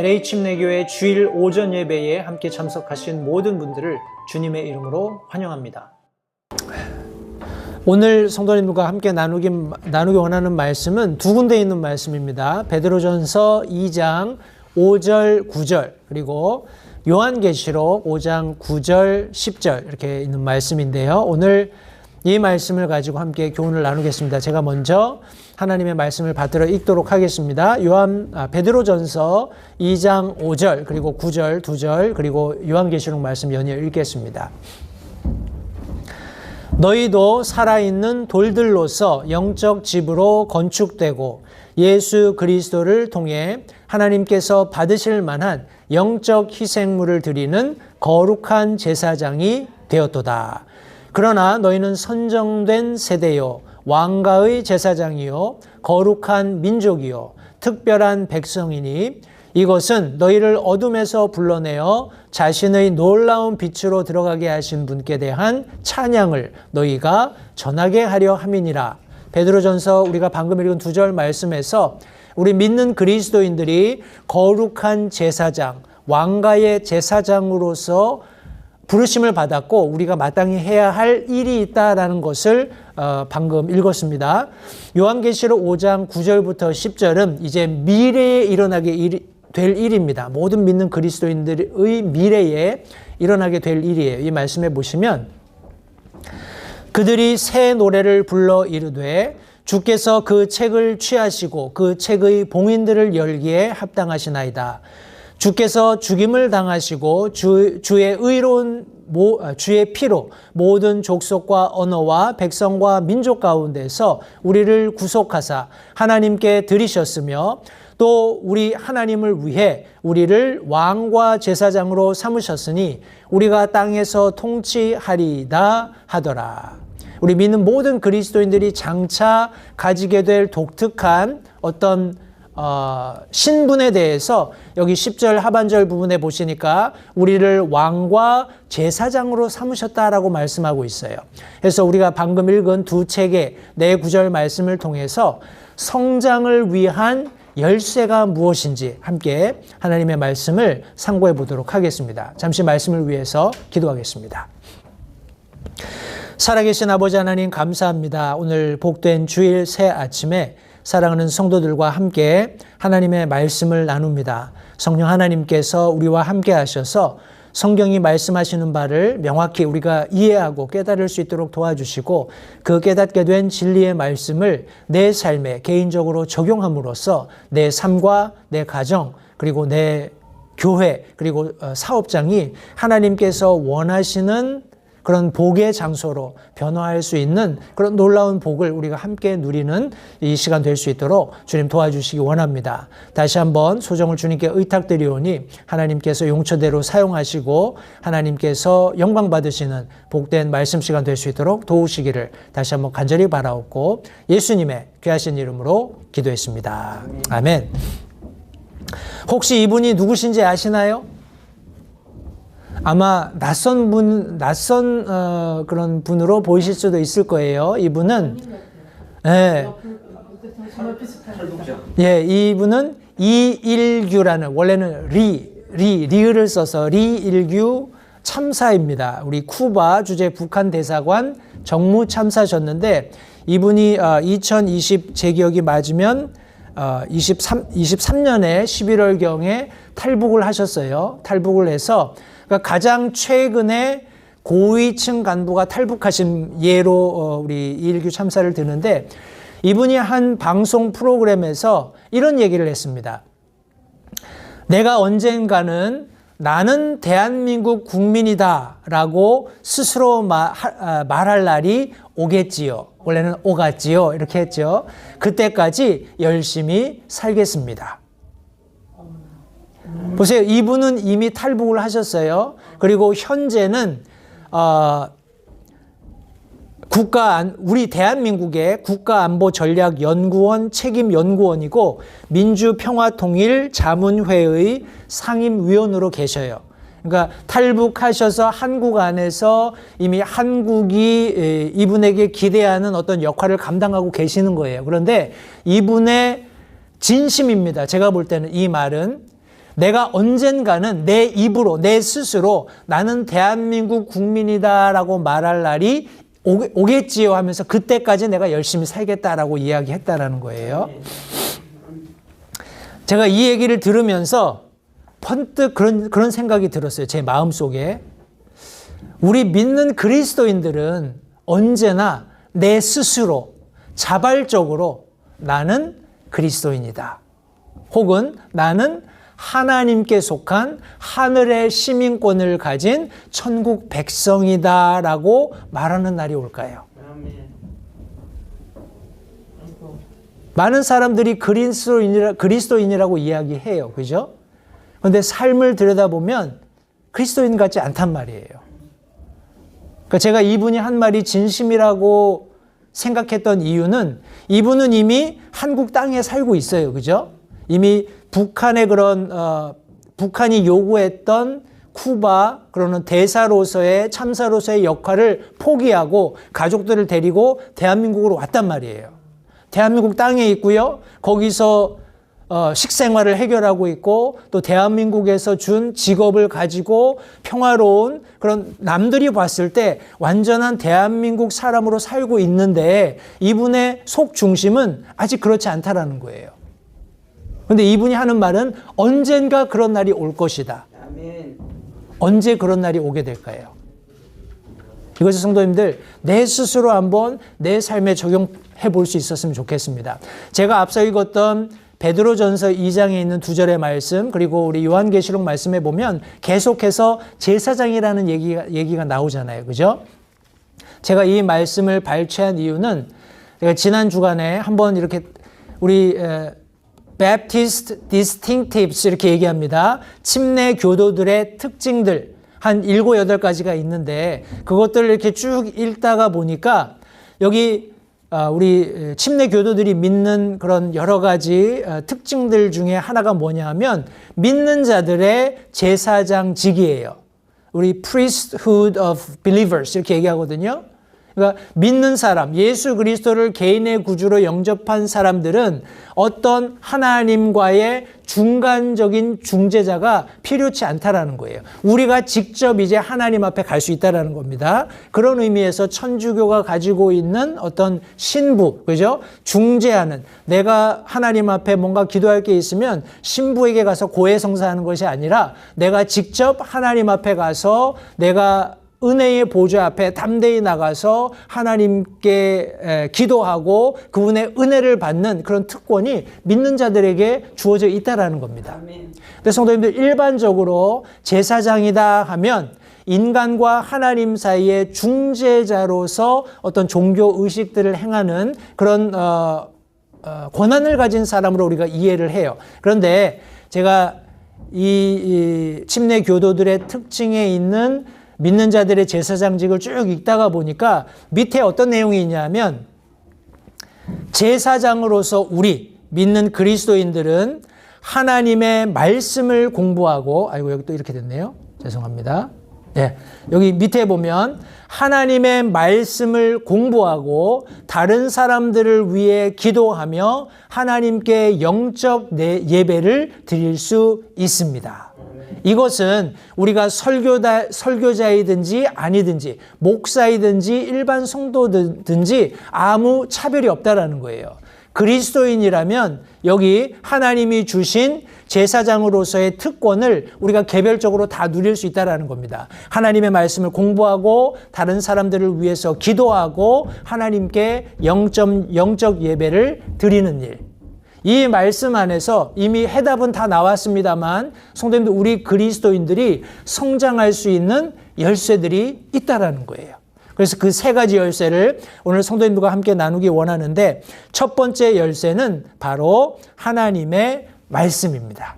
LA 침례교회 주일 오전 예배에 함께 참석하신 모든 분들을 주님의 이름으로 환영합니다. 오늘 성도님들과 함께 나누기 원하는 말씀은 두 군데 있는 말씀입니다. 베드로전서 2장 5절, 9절 그리고 요한계시록 5장 9절, 10절 이렇게 있는 말씀인데요. 오늘 이 말씀을 가지고 함께 교훈을 나누겠습니다. 제가 먼저 하나님의 말씀을 받들어 읽도록 하겠습니다. 베드로전서 2장 5절 그리고 9절 2절 그리고 요한계시록 말씀 연이어 읽겠습니다. 너희도 살아있는 돌들로서 영적 집으로 건축되고 예수 그리스도를 통해 하나님께서 받으실 만한 영적 희생물을 드리는 거룩한 제사장이 되었도다. 그러나 너희는 선정된 세대요 왕가의 제사장이요 거룩한 민족이요 특별한 백성이니 이것은 너희를 어둠에서 불러내어 자신의 놀라운 빛으로 들어가게 하신 분께 대한 찬양을 너희가 전하게 하려 함이니라. 베드로전서 우리가 방금 읽은 2절 말씀에서 우리 믿는 그리스도인들이 거룩한 제사장, 왕가의 제사장으로서 부르심을 받았고 우리가 마땅히 해야 할 일이 있다라는 것을 방금 읽었습니다. 요한계시록 5장 9절부터 10절은 이제 미래에 일어나게 될 일입니다. 모든 믿는 그리스도인들의 미래에 일어나게 될 일이에요. 이 말씀에 보시면 그들이 새 노래를 불러 이르되 주께서 그 책을 취하시고 그 책의 봉인들을 열기에 합당하시나이다. 주께서 죽임을 당하시고 주의 의로운 주의 피로 모든 족속과 언어와 백성과 민족 가운데서 우리를 구속하사 하나님께 드리셨으며 또 우리 하나님을 위해 우리를 왕과 제사장으로 삼으셨으니 우리가 땅에서 통치하리이다 하더라. 우리 믿는 모든 그리스도인들이 장차 가지게 될 독특한 어떤 신분에 대해서 여기 10절 하반절 부분에 보시니까 우리를 왕과 제사장으로 삼으셨다라고 말씀하고 있어요. 그래서 우리가 방금 읽은 두 책의 네 구절 말씀을 통해서 성장을 위한 열쇠가 무엇인지 함께 하나님의 말씀을 상고해 보도록 하겠습니다. 잠시 말씀을 위해서 기도하겠습니다. 살아계신 아버지 하나님 감사합니다. 오늘 복된 주일 새 아침에 사랑하는 성도들과 함께 하나님의 말씀을 나눕니다. 성령 하나님께서 우리와 함께 하셔서 성경이 말씀하시는 바를 명확히 우리가 이해하고 깨달을 수 있도록 도와주시고 그 깨닫게 된 진리의 말씀을 내 삶에 개인적으로 적용함으로써 내 삶과 내 가정 그리고 내 교회 그리고 사업장이 하나님께서 원하시는 그런 복의 장소로 변화할 수 있는 그런 놀라운 복을 우리가 함께 누리는 이 시간 될 수 있도록 주님 도와주시기 원합니다. 다시 한번 소정을 주님께 의탁드리오니 하나님께서 용처대로 사용하시고 하나님께서 영광 받으시는 복된 말씀 시간 될 수 있도록 도우시기를 다시 한번 간절히 바라옵고 예수님의 귀하신 이름으로 기도했습니다. 아멘. 혹시 이분이 누구신지 아시나요? 아마 낯선 그런 분으로 보이실 수도 있을 거예요. 이분은 이분은 이일규라는 원래는 리을을 써서 리일규 참사입니다. 우리 쿠바 주재 북한 대사관 정무 참사셨는데 이분이 2020 제 기억이 맞으면 23년에 11월경에 탈북을 하셨어요. 탈북을 해서 그러니까 가장 최근에 고위층 간부가 탈북하신 예로 우리 이일규 참사를 드는데 이분이 한 방송 프로그램에서 이런 얘기를 했습니다. 내가 언젠가는 나는 대한민국 국민이다 라고 스스로 말할 날이 오겠지요. 원래는 오갔지요. 이렇게 했죠. 그때까지 열심히 살겠습니다. 보세요. 이분은 이미 탈북을 하셨어요. 그리고 현재는 우리 대한민국의 국가안보전략연구원 책임연구원이고 민주평화통일자문회의 상임위원으로 계셔요. 그러니까 탈북하셔서 한국 안에서 이미 한국이 이분에게 기대하는 어떤 역할을 감당하고 계시는 거예요. 그런데 이분의 진심입니다. 제가 볼 때는 이 말은 내가 언젠가는 내 입으로, 내 스스로 나는 대한민국 국민이다라고 말할 날이 오겠지요 하면서 그때까지 내가 열심히 살겠다라고 이야기했다라는 거예요. 제가 이 얘기를 들으면서 번뜩 그런 생각이 들었어요. 제 마음속에. 우리 믿는 그리스도인들은 언제나 내 스스로 자발적으로 나는 그리스도인이다. 혹은 나는 하나님께 속한 하늘의 시민권을 가진 천국 백성이다라고 말하는 날이 올까요? 많은 사람들이 그리스도인이라고 이야기해요. 그죠? 그런데 삶을 들여다보면 그리스도인 같지 않단 말이에요. 그러니까 제가 이분이 한 말이 진심이라고 생각했던 이유는 이분은 이미 한국 땅에 살고 있어요. 그죠? 이미 북한의 북한이 요구했던 쿠바, 그러는 대사로서의 참사로서의 역할을 포기하고 가족들을 데리고 대한민국으로 왔단 말이에요. 대한민국 땅에 있고요. 거기서 식생활을 해결하고 있고 또 대한민국에서 준 직업을 가지고 평화로운 그런 남들이 봤을 때 완전한 대한민국 사람으로 살고 있는데 이분의 속 중심은 아직 그렇지 않다라는 거예요. 그런데 이분이 하는 말은 언젠가 그런 날이 올 것이다. 언제 그런 날이 오게 될까요? 이것을 성도님들 내 스스로 한번 내 삶에 적용해 볼 수 있었으면 좋겠습니다. 제가 앞서 읽었던 베드로전서 2장에 있는 2절의 말씀 그리고 우리 요한계시록 말씀에 보면 계속해서 제사장이라는 얘기가 나오잖아요. 그죠? 제가 이 말씀을 발췌한 이유는 제가 지난 주간에 한번 이렇게 우리 Baptist Distinctives 이렇게 얘기합니다. 침례 교도들의 특징들 한 7, 8가지가 있는데 그것들을 이렇게 쭉 읽다가 보니까 여기 우리 침례 교도들이 믿는 그런 여러 가지 특징들 중에 하나가 뭐냐 하면 믿는 자들의 제사장직이에요. 우리 priesthood of believers 이렇게 얘기하거든요. 그러니까 믿는 사람, 예수 그리스도를 개인의 구주로 영접한 사람들은 어떤 하나님과의 중간적인 중재자가 필요치 않다라는 거예요. 우리가 직접 이제 하나님 앞에 갈 수 있다라는 겁니다. 그런 의미에서 천주교가 가지고 있는 어떤 신부, 그죠? 중재하는, 내가 하나님 앞에 뭔가 기도할 게 있으면 신부에게 가서 고해성사하는 것이 아니라 내가 직접 하나님 앞에 가서 내가 은혜의 보좌 앞에 담대히 나가서 하나님께 기도하고 그분의 은혜를 받는 그런 특권이 믿는 자들에게 주어져 있다라는 겁니다. 근데 성도님들 일반적으로 제사장이다 하면 인간과 하나님 사이의 중재자로서 어떤 종교 의식들을 행하는 그런 권한을 가진 사람으로 우리가 이해를 해요. 그런데 제가 이 침례 교도들의 특징에 있는 믿는 자들의 제사장직을 쭉 읽다가 보니까 밑에 어떤 내용이 있냐면 제사장으로서 우리 믿는 그리스도인들은 하나님의 말씀을 공부하고 여기 또 이렇게 됐네요. 죄송합니다. 네, 여기 밑에 보면 하나님의 말씀을 공부하고 다른 사람들을 위해 기도하며 하나님께 영적 예배를 드릴 수 있습니다. 이것은 우리가 설교자이든지 아니든지 목사이든지 일반 성도든지 아무 차별이 없다라는 거예요. 그리스도인이라면 여기 하나님이 주신 제사장으로서의 특권을 우리가 개별적으로 다 누릴 수 있다는 겁니다. 하나님의 말씀을 공부하고 다른 사람들을 위해서 기도하고 하나님께 영적 예배를 드리는 일. 이 말씀 안에서 이미 해답은 다 나왔습니다만 성도님들 우리 그리스도인들이 성장할 수 있는 열쇠들이 있다라는 거예요. 그래서 그 3가지 열쇠를 오늘 성도님들과 함께 나누기 원하는데 첫 번째 열쇠는 바로 하나님의 말씀입니다.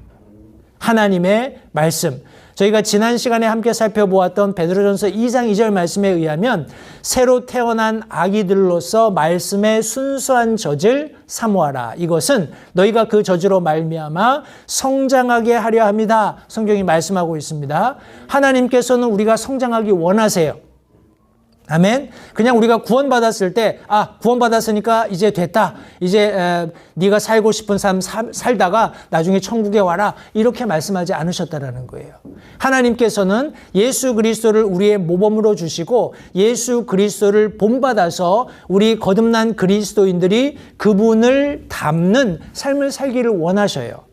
하나님의 말씀. 저희가 지난 시간에 함께 살펴보았던 베드로전서 2장 2절 말씀에 의하면 새로 태어난 아기들로서 말씀의 순수한 젖을 사모하라. 이것은 너희가 그 젖으로 말미암아 성장하게 하려 합니다. 성경이 말씀하고 있습니다. 하나님께서는 우리가 성장하기 원하세요. 아멘. 그냥 우리가 구원받았을 때 구원받았으니까 이제 됐다. 이제 네가 살고 싶은 삶 살다가 나중에 천국에 와라. 이렇게 말씀하지 않으셨다라는 거예요. 하나님께서는 예수 그리스도를 우리의 모범으로 주시고 예수 그리스도를 본받아서 우리 거듭난 그리스도인들이 그분을 닮는 삶을 살기를 원하셔요.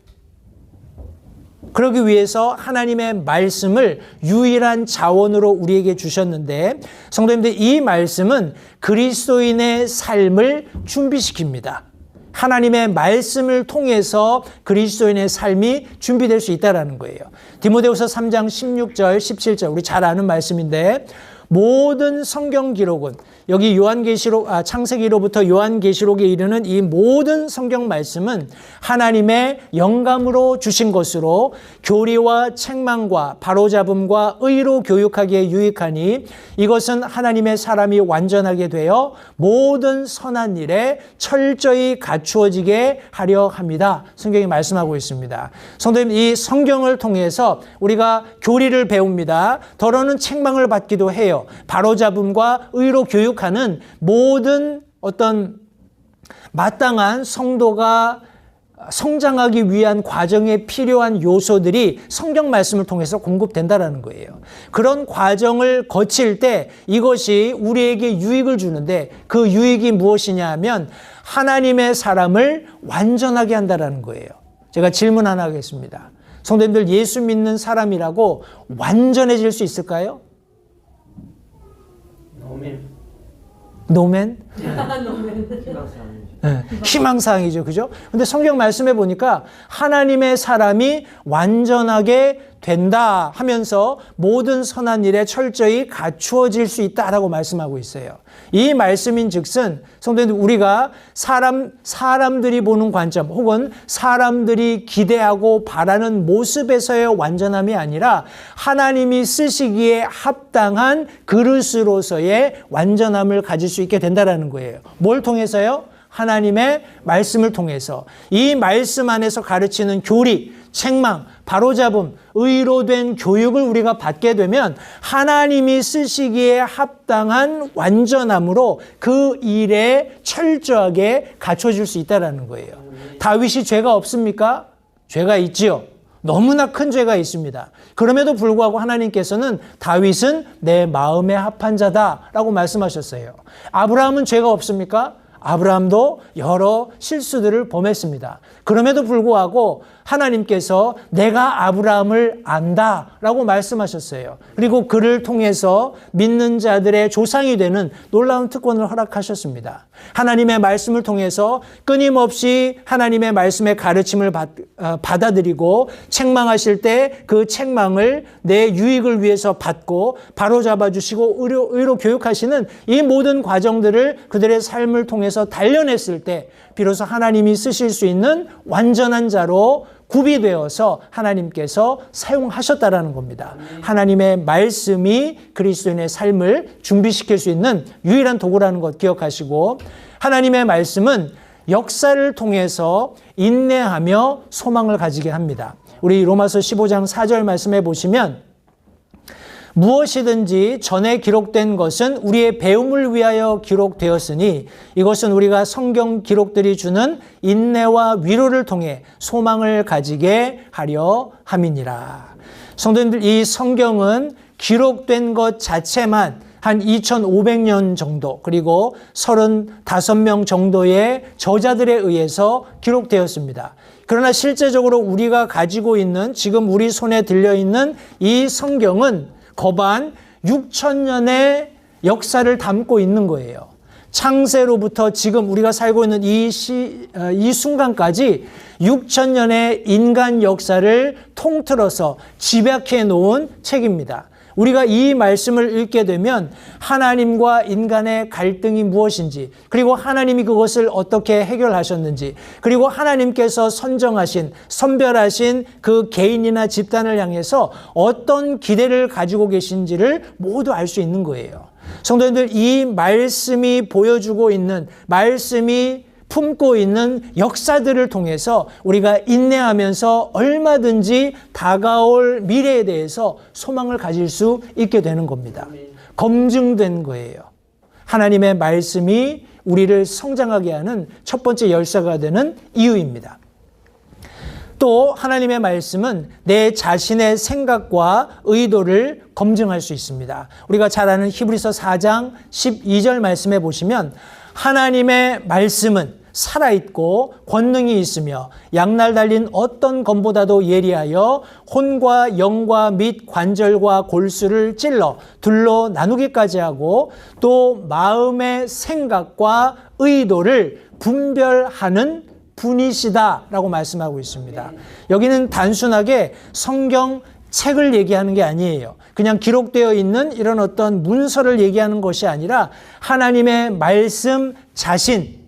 그러기 위해서 하나님의 말씀을 유일한 자원으로 우리에게 주셨는데 성도님들, 이 말씀은 그리스도인의 삶을 준비시킵니다. 하나님의 말씀을 통해서 그리스도인의 삶이 준비될 수 있다는 거예요. 디모데후서 3장 16절 17절 우리 잘 아는 말씀인데 모든 성경 기록은 여기 창세기로부터 요한계시록에 이르는 이 모든 성경 말씀은 하나님의 영감으로 주신 것으로 교리와 책망과 바로잡음과 의로 교육하기에 유익하니 이것은 하나님의 사람이 완전하게 되어 모든 선한 일에 철저히 갖추어지게 하려 합니다. 성경이 말씀하고 있습니다. 성도님, 이 성경을 통해서 우리가 교리를 배웁니다. 더러는 책망을 받기도 해요. 바로잡음과 의로 교육하는 모든 어떤 마땅한 성도가 성장하기 위한 과정에 필요한 요소들이 성경 말씀을 통해서 공급된다는 거예요. 그런 과정을 거칠 때 이것이 우리에게 유익을 주는데 그 유익이 무엇이냐 하면 하나님의 사람을 완전하게 한다는 거예요. 제가 질문 하나 하겠습니다. 성도님들, 예수 믿는 사람이라고 완전해질 수 있을까요? 노맨? 네, 희망사항이죠. 그죠? 근데 성경 말씀에 보니까 하나님의 사람이 완전하게 된다 하면서 모든 선한 일에 철저히 갖추어질 수 있다라고 말씀하고 있어요. 이 말씀인 즉슨 성도님들, 우리가 사람들이 보는 관점 혹은 사람들이 기대하고 바라는 모습에서의 완전함이 아니라 하나님이 쓰시기에 합당한 그릇으로서의 완전함을 가질 수 있게 된다는 거예요. 뭘 통해서요? 하나님의 말씀을 통해서 이 말씀 안에서 가르치는 교리, 책망, 바로잡음, 의로 된 교육을 우리가 받게 되면 하나님이 쓰시기에 합당한 완전함으로 그 일에 철저하게 갖춰질 수 있다는 거예요. 다윗이 죄가 없습니까? 죄가 있지요. 너무나 큰 죄가 있습니다. 그럼에도 불구하고 하나님께서는 다윗은 내 마음에 합한 자다라고 말씀하셨어요. 아브라함은 죄가 없습니까? 아브라함도 여러 실수들을 범했습니다. 그럼에도 불구하고 하나님께서 내가 아브라함을 안다라고 말씀하셨어요. 그리고 그를 통해서 믿는 자들의 조상이 되는 놀라운 특권을 허락하셨습니다. 하나님의 말씀을 통해서 끊임없이 하나님의 말씀의 가르침을 받아들이고 책망하실 때 그 책망을 내 유익을 위해서 받고 바로잡아 주시고 의로 교육하시는 이 모든 과정들을 그들의 삶을 통해서 단련했을 때 비로소 하나님이 쓰실 수 있는 완전한 자로 구비되어서 하나님께서 사용하셨다라는 겁니다. 하나님의 말씀이 그리스도인의 삶을 준비시킬 수 있는 유일한 도구라는 것 기억하시고, 하나님의 말씀은 역사를 통해서 인내하며 소망을 가지게 합니다. 우리 로마서 15장 4절 말씀해 보시면 무엇이든지 전에 기록된 것은 우리의 배움을 위하여 기록되었으니 이것은 우리가 성경 기록들이 주는 인내와 위로를 통해 소망을 가지게 하려 함이니라. 성도님들, 이 성경은 기록된 것 자체만 한 2500년 정도, 그리고 35명 정도의 저자들에 의해서 기록되었습니다. 그러나 실제적으로 우리가 가지고 있는, 지금 우리 손에 들려있는 이 성경은 거반 6000년의 역사를 담고 있는 거예요. 창세로부터 지금 우리가 살고 있는 이 순간까지 6000년의 인간 역사를 통틀어서 집약해 놓은 책입니다. 우리가 이 말씀을 읽게 되면 하나님과 인간의 갈등이 무엇인지, 그리고 하나님이 그것을 어떻게 해결하셨는지, 그리고 하나님께서 선별하신 그 개인이나 집단을 향해서 어떤 기대를 가지고 계신지를 모두 알 수 있는 거예요. 성도님들, 이 말씀이 보여주고 있는, 말씀이 품고 있는 역사들을 통해서 우리가 인내하면서 얼마든지 다가올 미래에 대해서 소망을 가질 수 있게 되는 겁니다. 검증된 거예요. 하나님의 말씀이 우리를 성장하게 하는 첫 번째 열쇠가 되는 이유입니다. 또 하나님의 말씀은 내 자신의 생각과 의도를 검증할 수 있습니다. 우리가 잘 아는 히브리서 4장 12절 말씀에 보시면 하나님의 말씀은 살아있고 권능이 있으며 양날 달린 어떤 검보다도 예리하여 혼과 영과 및 관절과 골수를 찔러 둘로 나누기까지 하고 또 마음의 생각과 의도를 분별하는 분이시다라고 말씀하고 있습니다. 여기는 단순하게 성경 책을 얘기하는 게 아니에요. 그냥 기록되어 있는 이런 어떤 문서를 얘기하는 것이 아니라 하나님의 말씀 자신을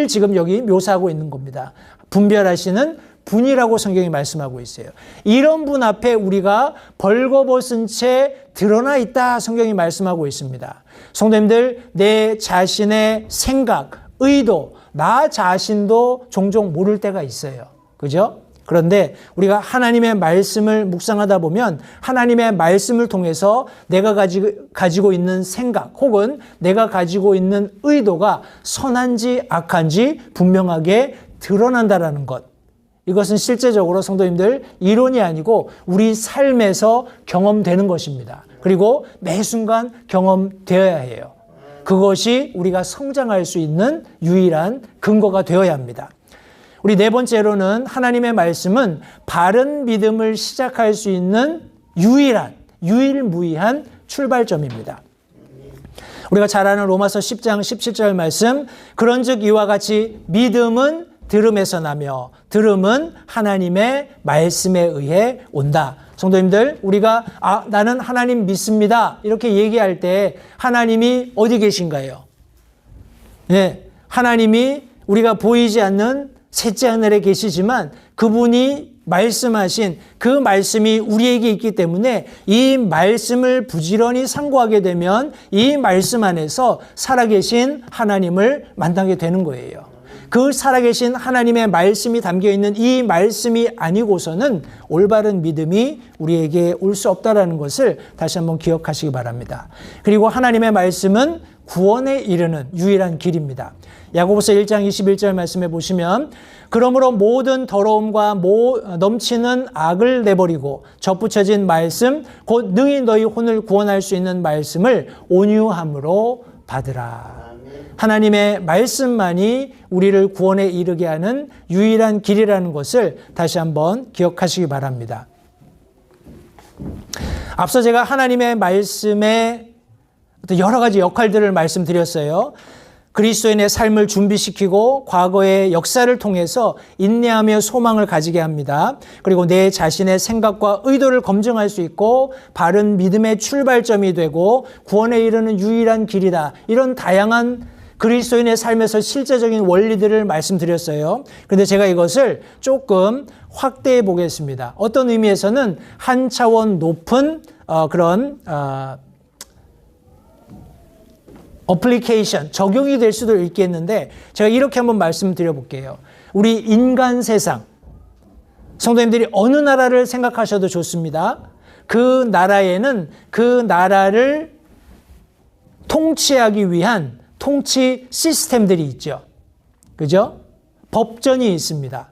지금 여기 묘사하고 있는 겁니다. 분별하시는 분이라고 성경이 말씀하고 있어요. 이런 분 앞에 우리가 벌거벗은 채 드러나 있다 성경이 말씀하고 있습니다. 성도님들, 내 자신의 생각, 의도, 나 자신도 종종 모를 때가 있어요. 그죠? 그런데 우리가 하나님의 말씀을 묵상하다 보면 하나님의 말씀을 통해서 내가 가지고 있는 생각 혹은 내가 가지고 있는 의도가 선한지 악한지 분명하게 드러난다라는 것. 이것은 실제적으로 성도님들 이론이 아니고 우리 삶에서 경험되는 것입니다. 그리고 매 순간 경험되어야 해요. 그것이 우리가 성장할 수 있는 유일한 근거가 되어야 합니다. 우리 네 번째로는 하나님의 말씀은 바른 믿음을 시작할 수 있는 유일무이한 출발점입니다. 우리가 잘 아는 로마서 10장 17절 말씀, 그런즉 이와 같이 믿음은 들음에서 나며 들음은 하나님의 말씀에 의해 온다. 성도님들, 우리가 나는 하나님 믿습니다 이렇게 얘기할 때 하나님이 어디 계신가요? 네, 하나님이 우리가 보이지 않는 셋째 하늘에 계시지만 그분이 말씀하신 그 말씀이 우리에게 있기 때문에 이 말씀을 부지런히 상고하게 되면 이 말씀 안에서 살아계신 하나님을 만나게 되는 거예요. 그 살아계신 하나님의 말씀이 담겨있는 이 말씀이 아니고서는 올바른 믿음이 우리에게 올 수 없다는 것을 다시 한번 기억하시기 바랍니다. 그리고 하나님의 말씀은 구원에 이르는 유일한 길입니다. 야고보서 1장 21절 말씀에 보시면 그러므로 모든 더러움과 넘치는 악을 내버리고 접붙여진 말씀 곧 능히 너희 혼을 구원할 수 있는 말씀을 온유함으로 받으라. 하나님의 말씀만이 우리를 구원에 이르게 하는 유일한 길이라는 것을 다시 한번 기억하시기 바랍니다. 앞서 제가 하나님의 말씀의 여러 가지 역할들을 말씀드렸어요. 그리스도인의 삶을 준비시키고 과거의 역사를 통해서 인내하며 소망을 가지게 합니다. 그리고 내 자신의 생각과 의도를 검증할 수 있고 바른 믿음의 출발점이 되고 구원에 이르는 유일한 길이다. 이런 다양한 그리스도인의 삶에서 실제적인 원리들을 말씀드렸어요. 그런데 제가 이것을 조금 확대해 보겠습니다. 어떤 의미에서는 한 차원 높은 그런 어플리케이션, 적용이 될 수도 있겠는데 제가 이렇게 한번 말씀드려 볼게요. 우리 인간 세상, 성도님들이 어느 나라를 생각하셔도 좋습니다. 그 나라에는 그 나라를 통치하기 위한 통치 시스템들이 있죠. 그죠? 법전이 있습니다.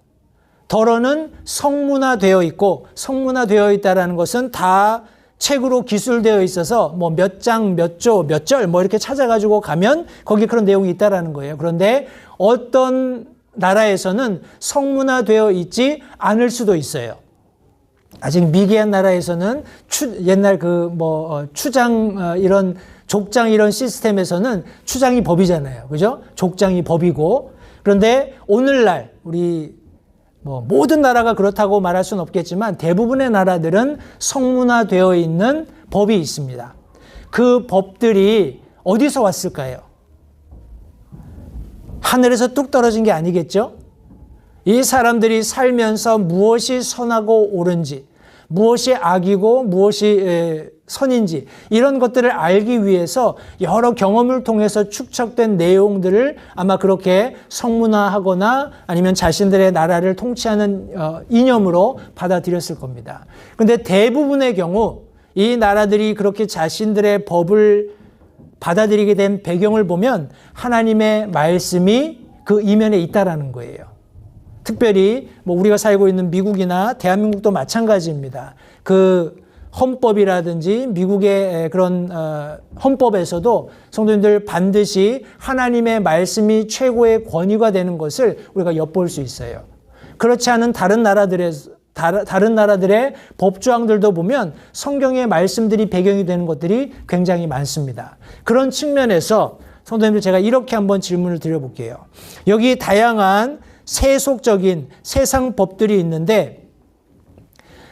더러는 성문화되어 있고, 성문화되어 있다는 것은 다 책으로 기술되어 있어서 뭐 몇 장, 몇 조, 몇 절 뭐 이렇게 찾아가지고 가면 거기 그런 내용이 있다라는 거예요. 그런데 어떤 나라에서는 성문화되어 있지 않을 수도 있어요. 아직 미개한 나라에서는 옛날 추장 이런 족장 이런 시스템에서는 추장이 법이잖아요. 그죠? 족장이 법이고. 그런데 오늘날 우리 모든 나라가 그렇다고 말할 수는 없겠지만 대부분의 나라들은 성문화되어 있는 법이 있습니다. 그 법들이 어디서 왔을까요? 하늘에서 뚝 떨어진 게 아니겠죠? 이 사람들이 살면서 무엇이 선하고 옳은지, 무엇이 악이고 무엇이 선인지 이런 것들을 알기 위해서 여러 경험을 통해서 축적된 내용들을 아마 그렇게 성문화하거나 아니면 자신들의 나라를 통치하는 이념으로 받아들였을 겁니다. 그런데 대부분의 경우 이 나라들이 그렇게 자신들의 법을 받아들이게 된 배경을 보면 하나님의 말씀이 그 이면에 있다라는 거예요. 특별히 뭐 우리가 살고 있는 미국이나 대한민국도 마찬가지입니다. 그 헌법이라든지 미국의 그런 헌법에서도 성도님들 반드시 하나님의 말씀이 최고의 권위가 되는 것을 우리가 엿볼 수 있어요. 그렇지 않은 다른 나라들의 법조항들도 보면 성경의 말씀들이 배경이 되는 것들이 굉장히 많습니다. 그런 측면에서 성도님들 제가 이렇게 한번 질문을 드려볼게요. 여기 다양한 세속적인 세상 법들이 있는데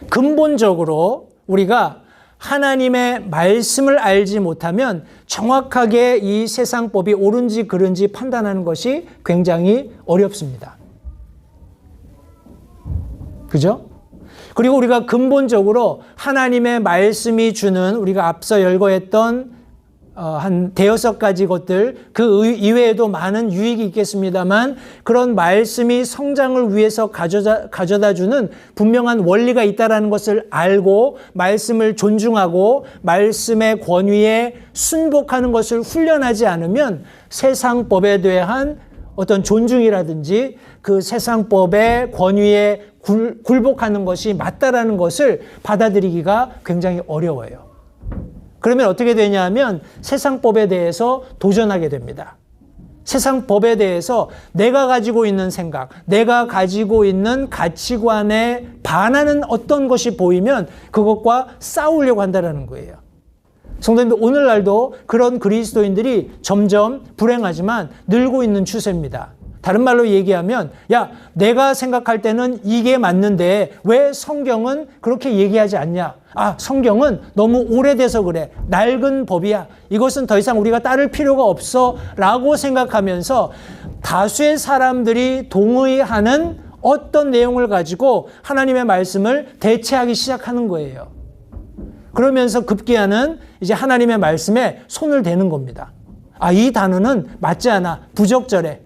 근본적으로 우리가 하나님의 말씀을 알지 못하면 정확하게 이 세상 법이 옳은지 그른지 판단하는 것이 굉장히 어렵습니다. 그죠? 그리고 우리가 근본적으로 하나님의 말씀이 주는 우리가 앞서 열거했던 한 대여섯 가지 것들 그 이외에도 많은 유익이 있겠습니다만 그런 말씀이 성장을 위해서 가져다 주는 분명한 원리가 있다는 것을 알고 말씀을 존중하고 말씀의 권위에 순복하는 것을 훈련하지 않으면 세상 법에 대한 어떤 존중이라든지 그 세상 법의 권위에 굴복하는 것이 맞다라는 것을 받아들이기가 굉장히 어려워요. 그러면 어떻게 되냐면 세상 법에 대해서 도전하게 됩니다. 세상 법에 대해서 내가 가지고 있는 생각, 내가 가지고 있는 가치관에 반하는 어떤 것이 보이면 그것과 싸우려고 한다는 거예요. 성도님들, 오늘날도 그런 그리스도인들이 점점 불행하지만 늘고 있는 추세입니다. 다른 말로 얘기하면 야, 내가 생각할 때는 이게 맞는데 왜 성경은 그렇게 얘기하지 않냐? 아, 성경은 너무 오래돼서 그래. 낡은 법이야. 이것은 더 이상 우리가 따를 필요가 없어 라고 생각하면서 다수의 사람들이 동의하는 어떤 내용을 가지고 하나님의 말씀을 대체하기 시작하는 거예요. 그러면서 급기야는 이제 하나님의 말씀에 손을 대는 겁니다. 아, 이 단어는 맞지 않아. 부적절해.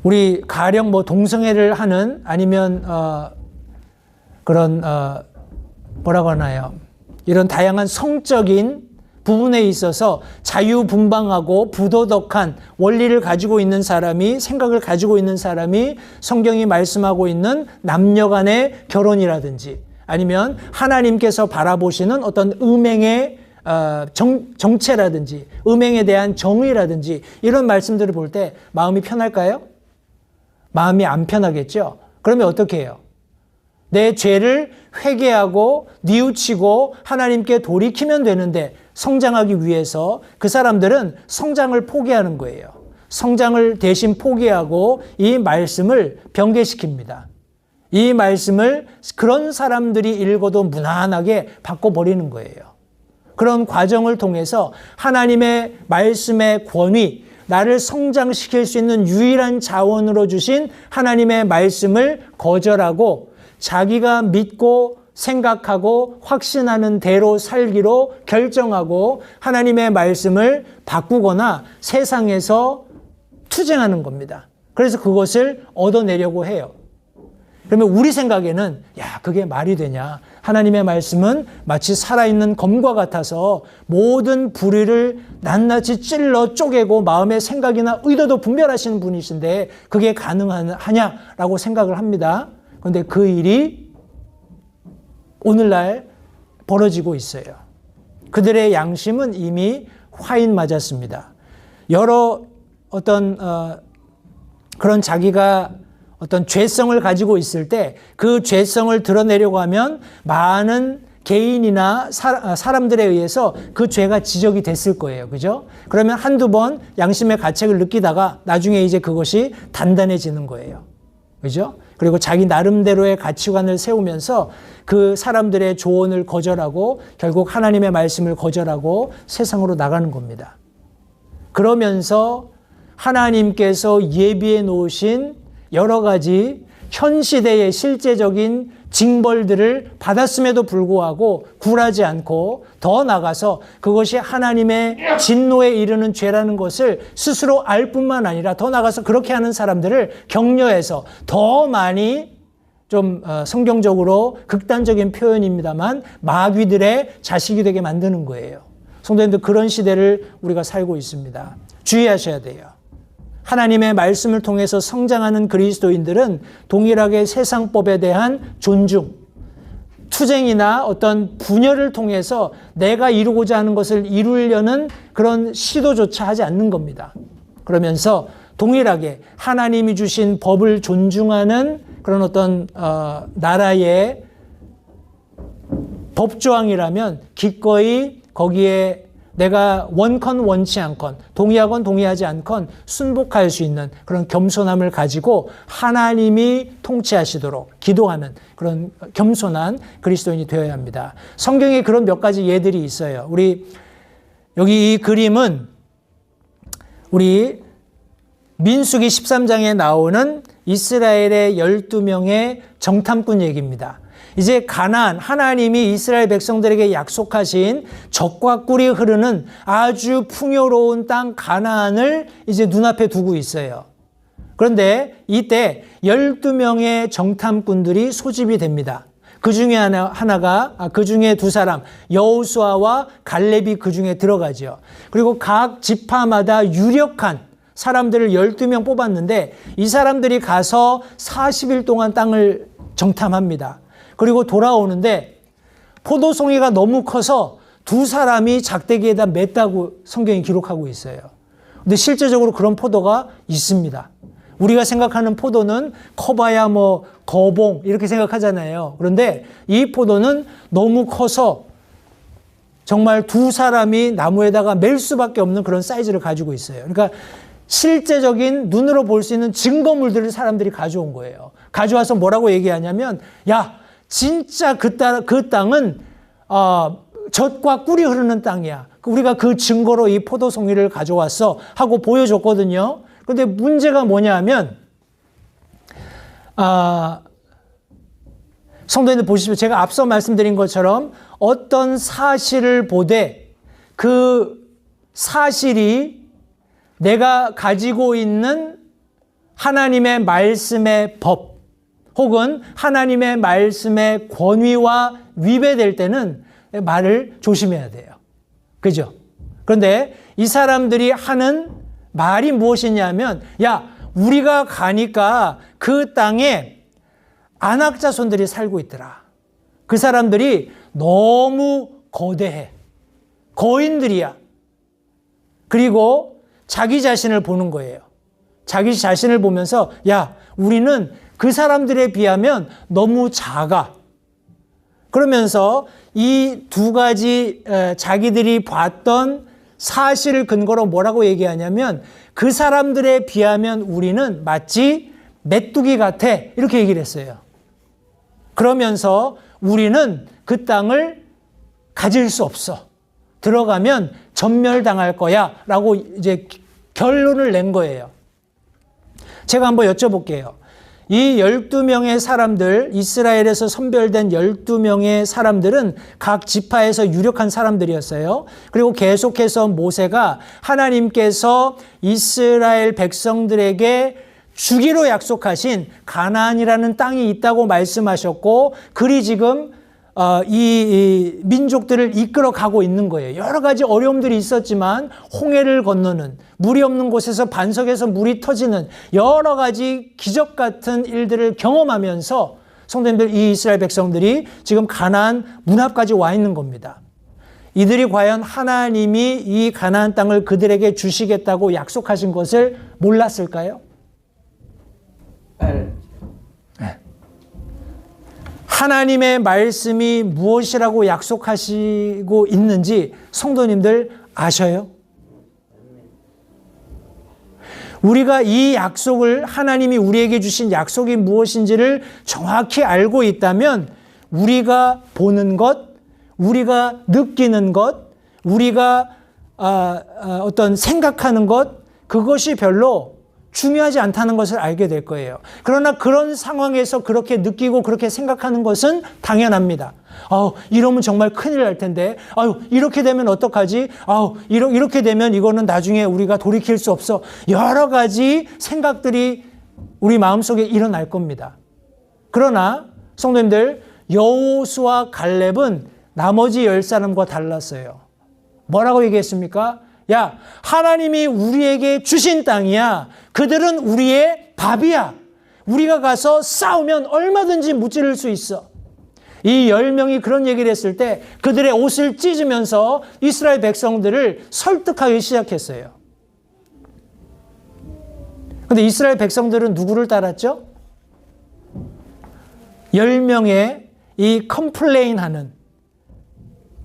우리 가령 뭐 동성애를 하는 아니면 그런 뭐라고 하나요? 이런 다양한 성적인 부분에 있어서 자유분방하고 부도덕한 원리를 가지고 있는 사람이 생각을 가지고 있는 사람이 성경이 말씀하고 있는 남녀 간의 결혼이라든지 아니면 하나님께서 바라보시는 어떤 음행의 정체라든지 음행에 대한 정의라든지 이런 말씀들을 볼 때 마음이 편할까요? 마음이 안 편하겠죠? 그러면 어떻게 해요? 내 죄를 회개하고 뉘우치고 하나님께 돌이키면 되는데 성장하기 위해서 그 사람들은 성장을 포기하는 거예요. 성장을 대신 포기하고 이 말씀을 병개시킵니다. 이 말씀을 그런 사람들이 읽어도 무난하게 바꿔버리는 거예요. 그런 과정을 통해서 하나님의 말씀의 권위, 나를 성장시킬 수 있는 유일한 자원으로 주신 하나님의 말씀을 거절하고 자기가 믿고 생각하고 확신하는 대로 살기로 결정하고 하나님의 말씀을 바꾸거나 세상에서 투쟁하는 겁니다. 그래서 그것을 얻어내려고 해요. 그러면 우리 생각에는 야, 그게 말이 되냐? 하나님의 말씀은 마치 살아있는 검과 같아서 모든 불의를 낱낱이 찔러 쪼개고 마음의 생각이나 의도도 분별하시는 분이신데 그게 가능하냐라고 생각을 합니다. 그런데 그 일이 오늘날 벌어지고 있어요. 그들의 양심은 이미 화인 맞았습니다. 여러 어떤 그런 자기가 어떤 죄성을 가지고 있을 때 그 죄성을 드러내려고 하면 많은 개인이나 사람들에 의해서 그 죄가 지적이 됐을 거예요. 그죠? 그러면 한두 번 양심의 가책을 느끼다가 나중에 이제 그것이 단단해지는 거예요. 그죠? 그리고 자기 나름대로의 가치관을 세우면서 그 사람들의 조언을 거절하고 결국 하나님의 말씀을 거절하고 세상으로 나가는 겁니다. 그러면서 하나님께서 예비해 놓으신 여러 가지 현 시대의 실제적인 징벌들을 받았음에도 불구하고 굴하지 않고 더 나아가서 그것이 하나님의 진노에 이르는 죄라는 것을 스스로 알 뿐만 아니라 더 나아가서 그렇게 하는 사람들을 격려해서 더 많이 좀 성경적으로 극단적인 표현입니다만 마귀들의 자식이 되게 만드는 거예요. 성도님들, 그런 시대를 우리가 살고 있습니다. 주의하셔야 돼요. 하나님의 말씀을 통해서 성장하는 그리스도인들은 동일하게 세상법에 대한 존중, 투쟁이나 어떤 분열을 통해서 내가 이루고자 하는 것을 이루려는 그런 시도조차 하지 않는 겁니다. 그러면서 동일하게 하나님이 주신 법을 존중하는 그런 어떤 나라의 법조항이라면 기꺼이 거기에 내가 원컨 원치 않건 동의하건 동의하지 않건 순복할 수 있는 그런 겸손함을 가지고 하나님이 통치하시도록 기도하는 그런 겸손한 그리스도인이 되어야 합니다. 성경에 그런 몇 가지 예들이 있어요. 우리 여기 이 그림은 우리 민수기 13장에 나오는 이스라엘의 12명의 정탐꾼 얘기입니다. 이제 가나안, 하나님이 이스라엘 백성들에게 약속하신 젖과 꿀이 흐르는 아주 풍요로운 땅 가나안을 이제 눈앞에 두고 있어요. 그런데 이때 12명의 정탐꾼들이 소집이 됩니다. 그 중에 그 중에 두 사람, 여호수아와 갈렙이 그 중에 들어가죠. 그리고 각 지파마다 유력한 사람들을 12명 뽑았는데 이 사람들이 가서 40일 동안 땅을 정탐합니다. 그리고 돌아오는데 포도송이가 너무 커서 두 사람이 작대기에다 맸다고 성경이 기록하고 있어요. 근데 실제적으로 그런 포도가 있습니다. 우리가 생각하는 포도는 커봐야 뭐 거봉 이렇게 생각하잖아요. 그런데 이 포도는 너무 커서 정말 두 사람이 나무에다가 맬 수밖에 없는 그런 사이즈를 가지고 있어요. 그러니까 실제적인 눈으로 볼 수 있는 증거물들을 사람들이 가져온 거예요. 가져와서 뭐라고 얘기하냐면, 야, 진짜 그 땅은 젖과 꿀이 흐르는 땅이야. 우리가 그 증거로 이 포도송이를 가져왔어 하고 보여줬거든요. 그런데 문제가 뭐냐 하면 성도님들 보시면 제가 앞서 말씀드린 것처럼 어떤 사실을 보되 그 사실이 내가 가지고 있는 하나님의 말씀의 법 혹은 하나님의 말씀의 권위와 위배될 때는 말을 조심해야 돼요. 그죠? 그런데 이 사람들이 하는 말이 무엇이냐면, 야, 우리가 가니까 그 땅에 안악자손들이 살고 있더라. 그 사람들이 너무 거대해. 거인들이야. 그리고 자기 자신을 보는 거예요. 자기 자신을 보면서, 야, 우리는 그 사람들에 비하면 너무 작아. 그러면서 이 두 가지 자기들이 봤던 사실을 근거로 뭐라고 얘기하냐면, 그 사람들에 비하면 우리는 마치 메뚜기 같아. 이렇게 얘기를 했어요. 그러면서 우리는 그 땅을 가질 수 없어. 들어가면 전멸당할 거야. 라고 이제 결론을 낸 거예요. 제가 한번 여쭤볼게요. 이 12명의 사람들, 이스라엘에서 선별된 12명의 사람들은 각 지파에서 유력한 사람들이었어요. 그리고 계속해서 모세가 하나님께서 이스라엘 백성들에게 주기로 약속하신 가나안이라는 땅이 있다고 말씀하셨고, 그리 지금 이 민족들을 이끌어 가고 있는 거예요. 여러 가지 어려움들이 있었지만 홍해를 건너는, 물이 없는 곳에서 반석에서 물이 터지는 여러 가지 기적 같은 일들을 경험하면서 성도님들, 이 이스라엘 백성들이 지금 가나안 문 앞까지 와 있는 겁니다. 이들이 과연 하나님이 이 가나안 땅을 그들에게 주시겠다고 약속하신 것을 몰랐을까요? 네. 하나님의 말씀이 무엇이라고 약속하시고 있는지 성도님들 아셔요? 우리가 이 약속을, 하나님이 우리에게 주신 약속이 무엇인지를 정확히 알고 있다면 우리가 보는 것, 우리가 느끼는 것, 우리가 어떤 생각하는 것, 그것이 별로 중요하지 않다는 것을 알게 될 거예요. 그러나 그런 상황에서 그렇게 느끼고 그렇게 생각하는 것은 당연합니다. 이러면 정말 큰일 날 텐데. 이렇게 되면 어떡하지? 이렇게 되면 이거는 나중에 우리가 돌이킬 수 없어. 여러 가지 생각들이 우리 마음속에 일어날 겁니다. 그러나 성도님들, 여호수아 갈렙은 나머지 10사람과 달랐어요. 뭐라고 얘기했습니까? 야, 하나님이 우리에게 주신 땅이야. 그들은 우리의 밥이야. 우리가 가서 싸우면 얼마든지 무찌를 수 있어. 이 10명이 그런 얘기를 했을 때 그들의 옷을 찢으면서 이스라엘 백성들을 설득하기 시작했어요. 그런데 이스라엘 백성들은 누구를 따랐죠? 10명의 이 컴플레인하는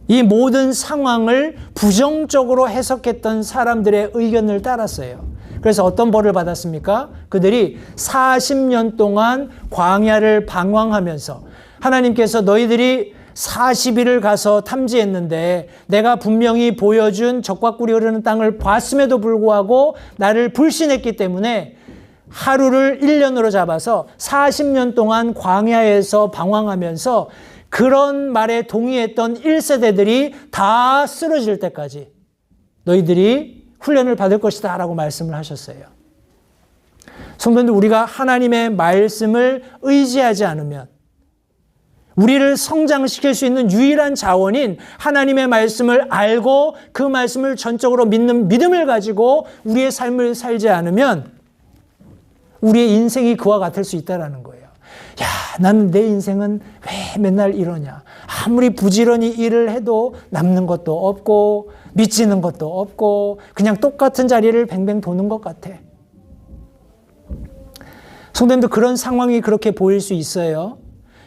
이 모든 상황을 부정적으로 해석했던 사람들의 의견을 따랐어요. 그래서 어떤 벌을 받았습니까? 그들이 40년 동안 광야를 방황하면서 하나님께서 너희들이 40일을 가서 탐지했는데 내가 분명히 보여준 적과 꿀이 흐르는 땅을 봤음에도 불구하고 나를 불신했기 때문에 하루를 1년으로 잡아서 40년 동안 광야에서 방황하면서 그런 말에 동의했던 1세대들이 다 쓰러질 때까지 너희들이 훈련을 받을 것이다 라고 말씀을 하셨어요. 성도님들, 우리가 하나님의 말씀을 의지하지 않으면 우리를 성장시킬 수 있는 유일한 자원인 하나님의 말씀을 알고 그 말씀을 전적으로 믿는 믿음을 가지고 우리의 삶을 살지 않으면 우리의 인생이 그와 같을 수 있다는 거예요. 야, 나는 내 인생은 왜 맨날 이러냐. 아무리 부지런히 일을 해도 남는 것도 없고 미치는 것도 없고 그냥 똑같은 자리를 뱅뱅 도는 것 같아. 성도님들, 그런 상황이 그렇게 보일 수 있어요.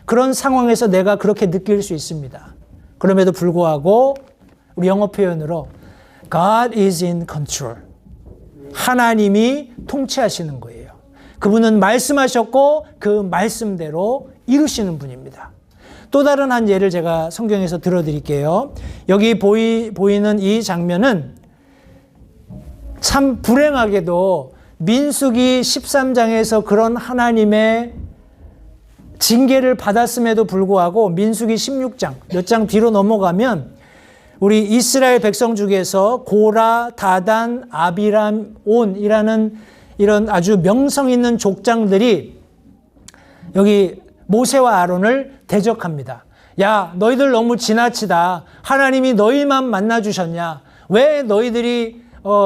그런 상황에서 내가 그렇게 느낄 수 있습니다. 그럼에도 불구하고 우리 영어 표현으로 God is in control. 하나님이 통치하시는 거예요. 그분은 말씀하셨고 그 말씀대로 이루시는 분입니다. 또 다른 한 예를 제가 성경에서 들어드릴게요. 여기 보이는 이 장면은 참 불행하게도 민수기 13장에서 그런 하나님의 징계를 받았음에도 불구하고 민수기 16장 몇 장 뒤로 넘어가면 우리 이스라엘 백성 중에서 고라, 다단, 아비람, 온이라는 이런 아주 명성 있는 족장들이 여기 모세와 아론을 대적합니다. 야, 너희들 너무 지나치다. 하나님이 너희만 만나주셨냐? 왜 너희들이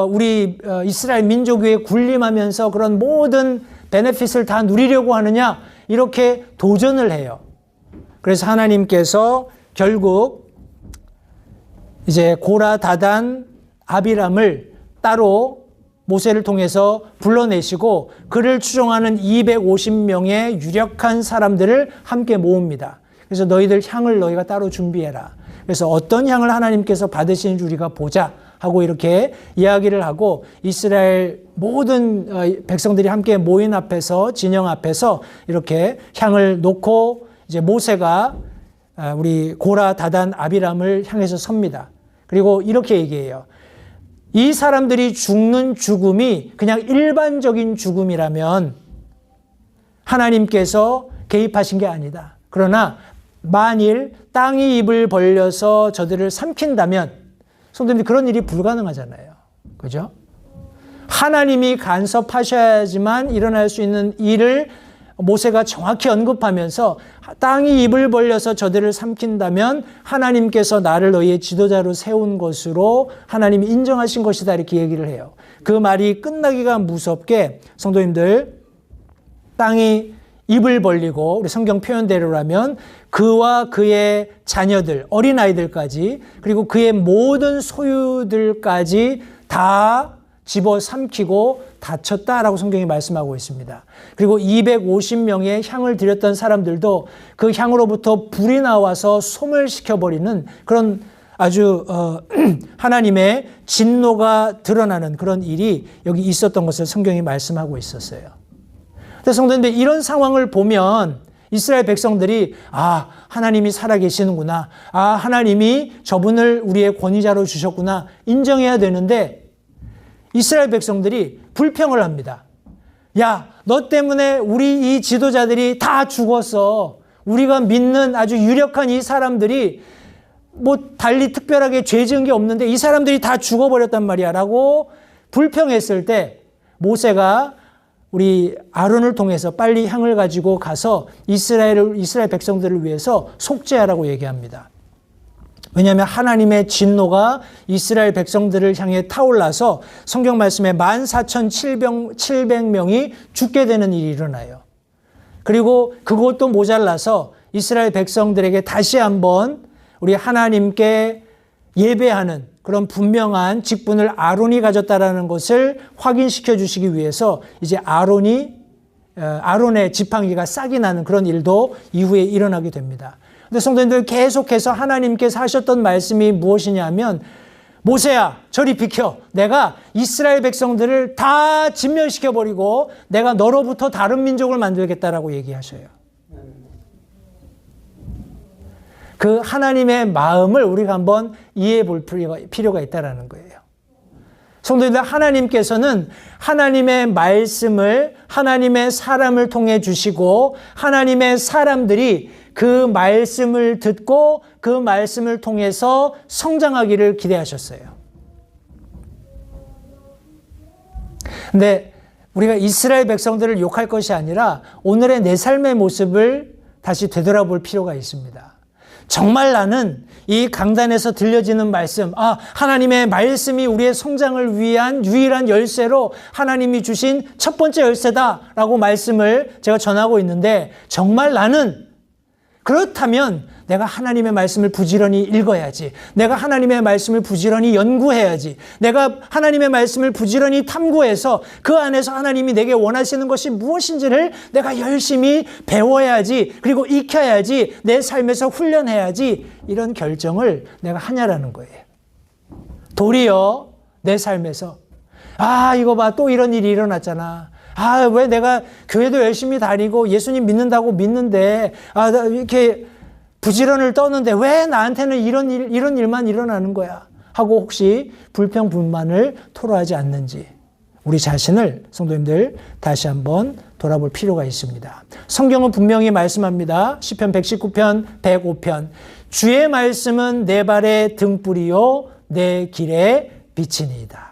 우리 이스라엘 민족 위에 군림하면서 그런 모든 베네핏을 다 누리려고 하느냐? 이렇게 도전을 해요. 그래서 하나님께서 결국 이제 고라, 다단, 아비람을 따로 모세를 통해서 불러내시고 그를 추종하는 250명의 유력한 사람들을 함께 모읍니다. 그래서 너희들 향을 너희가 따로 준비해라. 그래서 어떤 향을 하나님께서 받으시는지 우리가 보자 하고 이렇게 이야기를 하고 이스라엘 모든 백성들이 함께 모인 앞에서 진영 앞에서 이렇게 향을 놓고 이제 모세가 우리 고라, 다단, 아비람을 향해서 섭니다. 그리고 이렇게 얘기해요. 이 사람들이 죽는 죽음이 그냥 일반적인 죽음이라면 하나님께서 개입하신 게 아니다. 그러나 만일 땅이 입을 벌려서 저들을 삼킨다면 성도님들 그런 일이 불가능하잖아요. 그죠? 하나님이 간섭하셔야지만 일어날 수 있는 일을 모세가 정확히 언급하면서 땅이 입을 벌려서 저들을 삼킨다면 하나님께서 나를 너희의 지도자로 세운 것으로 하나님이 인정하신 것이다 이렇게 얘기를 해요. 그 말이 끝나기가 무섭게 성도님들 땅이 입을 벌리고 우리 성경 표현대로라면 그와 그의 자녀들, 어린아이들까지 그리고 그의 모든 소유들까지 다 집어삼키고 다쳤다라고 성경이 말씀하고 있습니다. 그리고 250명의 향을 드렸던 사람들도 그 향으로부터 불이 나와서 소멸시켜버리는 그런 아주 하나님의 진노가 드러나는 그런 일이 여기 있었던 것을 성경이 말씀하고 있었어요. 그래서 성도님들 이런 상황을 보면 이스라엘 백성들이 아, 하나님이 살아계시는구나. 아, 하나님이 저분을 우리의 권위자로 주셨구나. 인정해야 되는데 이스라엘 백성들이 불평을 합니다. 야, 너 때문에 우리 이 지도자들이 다 죽었어. 우리가 믿는 아주 유력한 이 사람들이 뭐 달리 특별하게 죄 지은 게 없는데 이 사람들이 다 죽어버렸단 말이야 라고 불평했을 때 모세가 우리 아론을 통해서 빨리 향을 가지고 가서 이스라엘 백성들을 위해서 속죄하라고 얘기합니다. 왜냐하면 하나님의 진노가 이스라엘 백성들을 향해 타올라서 성경 말씀에 14,700명이 죽게 되는 일이 일어나요. 그리고 그것도 모자라서 이스라엘 백성들에게 다시 한번 우리 하나님께 예배하는 그런 분명한 직분을 아론이 가졌다라는 것을 확인시켜 주시기 위해서 이제 아론의 지팡이가 싹이 나는 그런 일도 이후에 일어나게 됩니다. 근데 성도님들, 계속해서 하나님께서 하셨던 말씀이 무엇이냐면, 모세야 저리 비켜, 내가 이스라엘 백성들을 다 진멸시켜버리고 내가 너로부터 다른 민족을 만들겠다라고 얘기하셔요. 그 하나님의 마음을 우리가 한번 이해해 볼 필요가 있다는 거예요. 성도님들, 하나님께서는 하나님의 말씀을 하나님의 사람을 통해 주시고, 하나님의 사람들이 그 말씀을 듣고 그 말씀을 통해서 성장하기를 기대하셨어요. 근데 우리가 이스라엘 백성들을 욕할 것이 아니라 오늘의 내 삶의 모습을 다시 되돌아볼 필요가 있습니다. 정말 나는 이 강단에서 들려지는 말씀, 하나님의 말씀이 우리의 성장을 위한 유일한 열쇠로 하나님이 주신 첫 번째 열쇠다라고 말씀을 제가 전하고 있는데, 정말 나는 그렇다면 내가 하나님의 말씀을 부지런히 읽어야지, 내가 하나님의 말씀을 부지런히 연구해야지, 내가 하나님의 말씀을 부지런히 탐구해서 그 안에서 하나님이 내게 원하시는 것이 무엇인지를 내가 열심히 배워야지, 그리고 익혀야지, 내 삶에서 훈련해야지, 이런 결정을 내가 하냐라는 거예요. 도리어 내 삶에서 이거 봐, 또 이런 일이 일어났잖아. 왜 내가 교회도 열심히 다니고 예수님 믿는다고 믿는데, 이렇게 부지런을 떠는데 왜 나한테는 이런 일만 일어나는 거야? 하고 혹시 불평, 불만을 토로하지 않는지, 우리 자신을, 성도님들, 다시 한번 돌아볼 필요가 있습니다. 성경은 분명히 말씀합니다. 시편 119편, 105편. 주의 말씀은 내 발의 등불이요 내 길의 빛이니이다.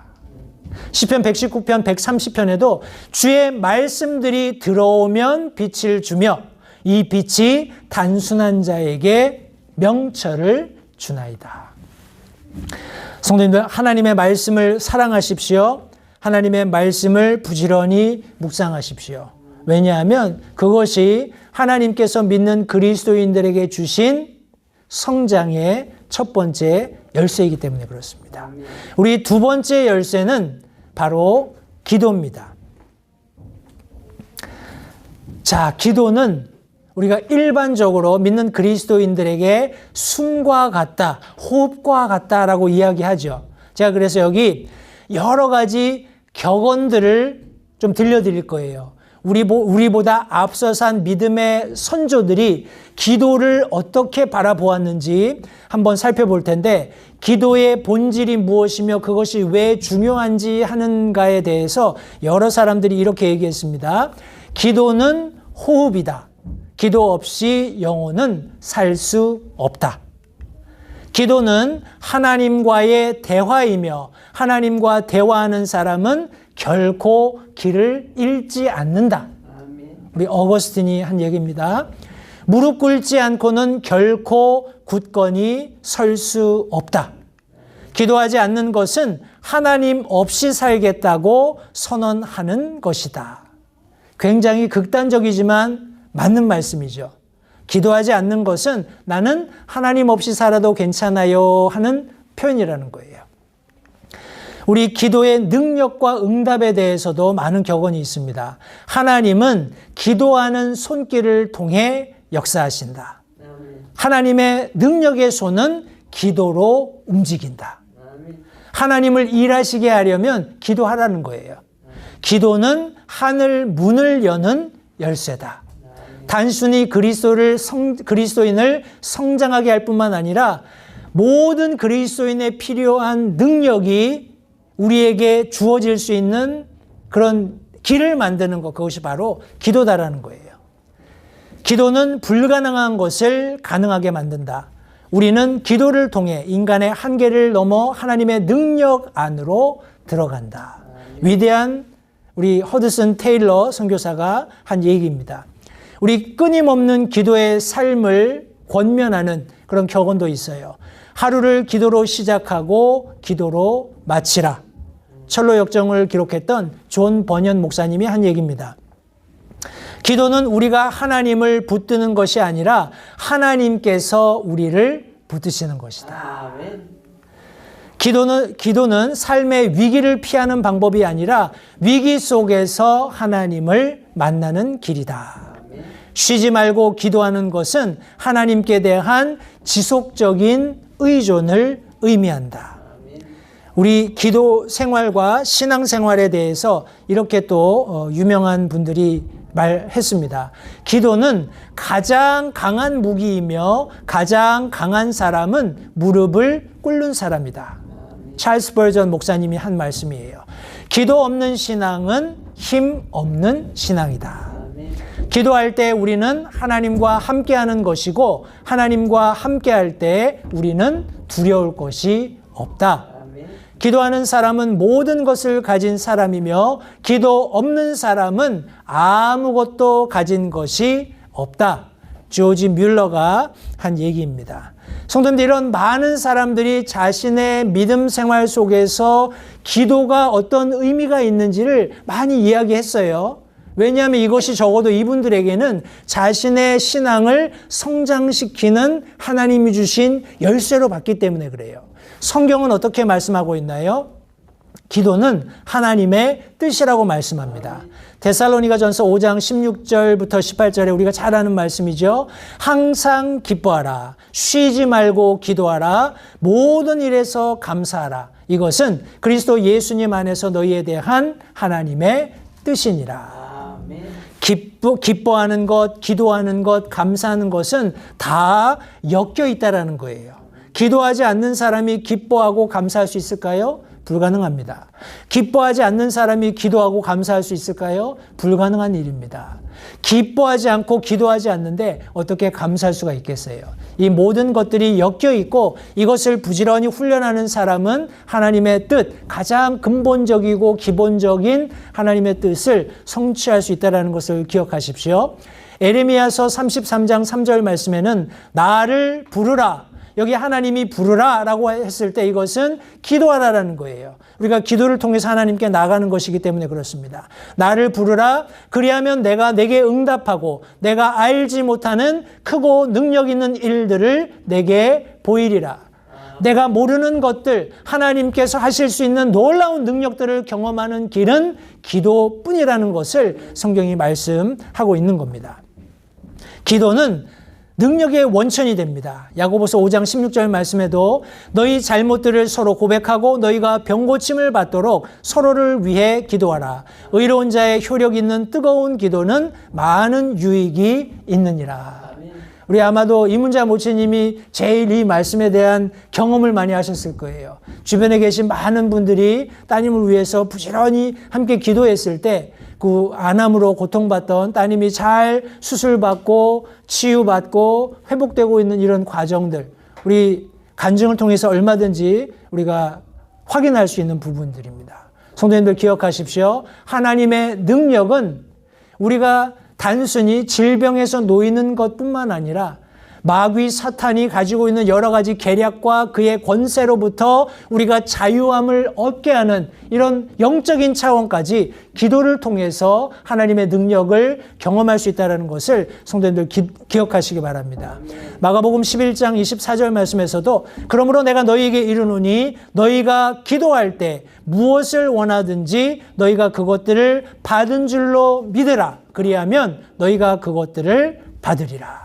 시편 119편, 130편에도 주의 말씀들이 들어오면 빛을 주며 이 빛이 단순한 자에게 명철을 주나이다. 성도님들, 하나님의 말씀을 사랑하십시오. 하나님의 말씀을 부지런히 묵상하십시오. 왜냐하면 그것이 하나님께서 믿는 그리스도인들에게 주신 성장의 첫 번째 열쇠이기 때문에 그렇습니다. 우리 두 번째 열쇠는 바로 기도입니다. 자, 기도는 우리가 일반적으로 믿는 그리스도인들에게 숨과 같다, 호흡과 같다라고 이야기하죠. 제가 그래서 여기 여러 가지 격언들을 좀 들려드릴 거예요. 우리보다 앞서 산 믿음의 선조들이 기도를 어떻게 바라보았는지 한번 살펴볼 텐데, 기도의 본질이 무엇이며 그것이 왜 중요한지 하는가에 대해서 여러 사람들이 이렇게 얘기했습니다. 기도는 호흡이다. 기도 없이 영혼은 살 수 없다. 기도는 하나님과의 대화이며 하나님과 대화하는 사람은 결코 길을 잃지 않는다. 우리 어거스틴이 한 얘기입니다. 무릎 꿇지 않고는 결코 굳건히 설 수 없다. 기도하지 않는 것은 하나님 없이 살겠다고 선언하는 것이다. 굉장히 극단적이지만 맞는 말씀이죠. 기도하지 않는 것은 나는 하나님 없이 살아도 괜찮아요 하는 표현이라는 거예요. 우리 기도의 능력과 응답에 대해서도 많은 격언이 있습니다. 하나님은 기도하는 손길을 통해 역사하신다. 하나님의 능력의 손은 기도로 움직인다. 하나님을 일하시게 하려면 기도하라는 거예요. 기도는 하늘 문을 여는 열쇠다. 단순히 그리스도인을 성장하게 할 뿐만 아니라 모든 그리스도인에 필요한 능력이 우리에게 주어질 수 있는 그런 길을 만드는 것, 그것이 바로 기도다라는 거예요. 기도는 불가능한 것을 가능하게 만든다. 우리는 기도를 통해 인간의 한계를 넘어 하나님의 능력 안으로 들어간다. 위대한 우리 허드슨 테일러 선교사가 한 얘기입니다. 우리 끊임없는 기도의 삶을 권면하는 그런 격언도 있어요. 하루를 기도로 시작하고 기도로 마치라. 철로 역정을 기록했던 존 버년 목사님이 한 얘기입니다. 기도는 우리가 하나님을 붙드는 것이 아니라 하나님께서 우리를 붙드시는 것이다. 기도는 삶의 위기를 피하는 방법이 아니라 위기 속에서 하나님을 만나는 길이다. 쉬지 말고 기도하는 것은 하나님께 대한 지속적인 의존을 의미한다. 우리 기도 생활과 신앙 생활에 대해서 이렇게 또 유명한 분들이 말했습니다. 기도는 가장 강한 무기이며 가장 강한 사람은 무릎을 꿇는 사람이다. 찰스 버전 목사님이 한 말씀이에요. 기도 없는 신앙은 힘 없는 신앙이다. 기도할 때 우리는 하나님과 함께하는 것이고 하나님과 함께할 때 우리는 두려울 것이 없다. 기도하는 사람은 모든 것을 가진 사람이며 기도 없는 사람은 아무것도 가진 것이 없다. 조지 뮬러가 한 얘기입니다. 성도님들, 이런 많은 사람들이 자신의 믿음 생활 속에서 기도가 어떤 의미가 있는지를 많이 이야기했어요. 왜냐하면 이것이 적어도 이분들에게는 자신의 신앙을 성장시키는 하나님이 주신 열쇠로 봤기 때문에 그래요. 성경은 어떻게 말씀하고 있나요? 기도는 하나님의 뜻이라고 말씀합니다. 데살로니가전서 5장 16절부터 18절에 우리가 잘 아는 말씀이죠. 항상 기뻐하라. 쉬지 말고 기도하라. 모든 일에서 감사하라. 이것은 그리스도 예수님 안에서 너희에 대한 하나님의 뜻이니라. 기뻐하는 것, 기도하는 것, 감사하는 것은 다 엮여 있다라는 거예요. 기도하지 않는 사람이 기뻐하고 감사할 수 있을까요? 불가능합니다. 기뻐하지 않는 사람이 기도하고 감사할 수 있을까요? 불가능한 일입니다. 기뻐하지 않고 기도하지 않는데 어떻게 감사할 수가 있겠어요? 이 모든 것들이 엮여 있고 이것을 부지런히 훈련하는 사람은 하나님의 뜻, 가장 근본적이고 기본적인 하나님의 뜻을 성취할 수 있다는 것을 기억하십시오. 에레미야서 33장 3절 말씀에는 나를 부르라. 여기 하나님이 부르라 라고 했을 때 이것은 기도하라라는 거예요. 우리가 기도를 통해서 하나님께 나가는 것이기 때문에 그렇습니다. 나를 부르라. 그리하면 내가 내게 응답하고 내가 알지 못하는 크고 능력 있는 일들을 내게 보이리라. 내가 모르는 것들, 하나님께서 하실 수 있는 놀라운 능력들을 경험하는 길은 기도뿐이라는 것을 성경이 말씀하고 있는 겁니다. 기도는 능력의 원천이 됩니다. 야고보서 5장 16절 말씀에도 너희 잘못들을 서로 고백하고 너희가 병고침을 받도록 서로를 위해 기도하라. 의로운 자의 효력 있는 뜨거운 기도는 많은 유익이 있느니라. 우리 아마도 이문자 모치님이 제일 이 말씀에 대한 경험을 많이 하셨을 거예요. 주변에 계신 많은 분들이 따님을 위해서 부지런히 함께 기도했을 때 그 안암으로 고통받던 따님이 잘 수술받고 치유받고 회복되고 있는 이런 과정들, 우리 간증을 통해서 얼마든지 우리가 확인할 수 있는 부분들입니다. 성도님들 기억하십시오. 하나님의 능력은 우리가 단순히 질병에서 놓이는 것뿐만 아니라 마귀 사탄이 가지고 있는 여러 가지 계략과 그의 권세로부터 우리가 자유함을 얻게 하는 이런 영적인 차원까지 기도를 통해서 하나님의 능력을 경험할 수 있다는 것을 성도님들 기억하시기 바랍니다. 마가복음 11장 24절 말씀에서도 그러므로 내가 너희에게 이르노니 너희가 기도할 때 무엇을 원하든지 너희가 그것들을 받은 줄로 믿으라. 그리하면 너희가 그것들을 받으리라.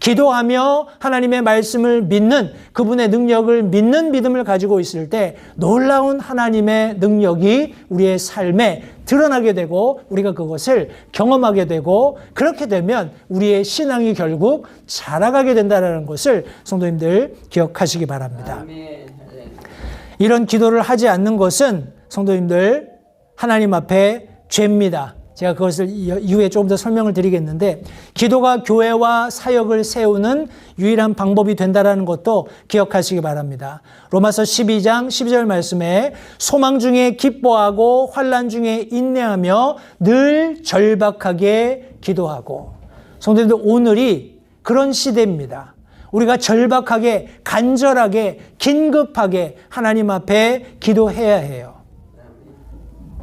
기도하며 하나님의 말씀을 믿는, 그분의 능력을 믿는 믿음을 가지고 있을 때 놀라운 하나님의 능력이 우리의 삶에 드러나게 되고 우리가 그것을 경험하게 되고 그렇게 되면 우리의 신앙이 결국 자라가게 된다는 것을 성도님들 기억하시기 바랍니다. 이런 기도를 하지 않는 것은 성도님들 하나님 앞에 죄입니다. 제가 그것을 이후에 조금 더 설명을 드리겠는데 기도가 교회와 사역을 세우는 유일한 방법이 된다는 것도 기억하시기 바랍니다. 로마서 12장 12절 말씀에 소망 중에 기뻐하고 환난 중에 인내하며 늘 절박하게 기도하고. 성도님들, 오늘이 그런 시대입니다. 우리가 절박하게, 간절하게, 긴급하게 하나님 앞에 기도해야 해요.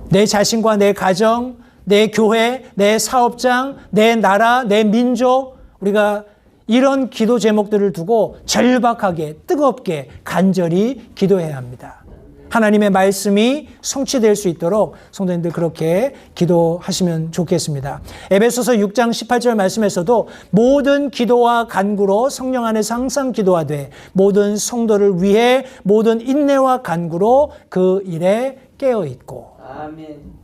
내 자신과 내 가정, 내 교회, 내 사업장, 내 나라, 내 민족, 우리가 이런 기도 제목들을 두고 절박하게, 뜨겁게, 간절히 기도해야 합니다. 하나님의 말씀이 성취될 수 있도록 성도님들 그렇게 기도하시면 좋겠습니다. 에베소서 6장 18절 말씀에서도 모든 기도와 간구로 성령 안에서 항상 기도하되 모든 성도를 위해 모든 인내와 간구로 그 일에 깨어있고. 아멘.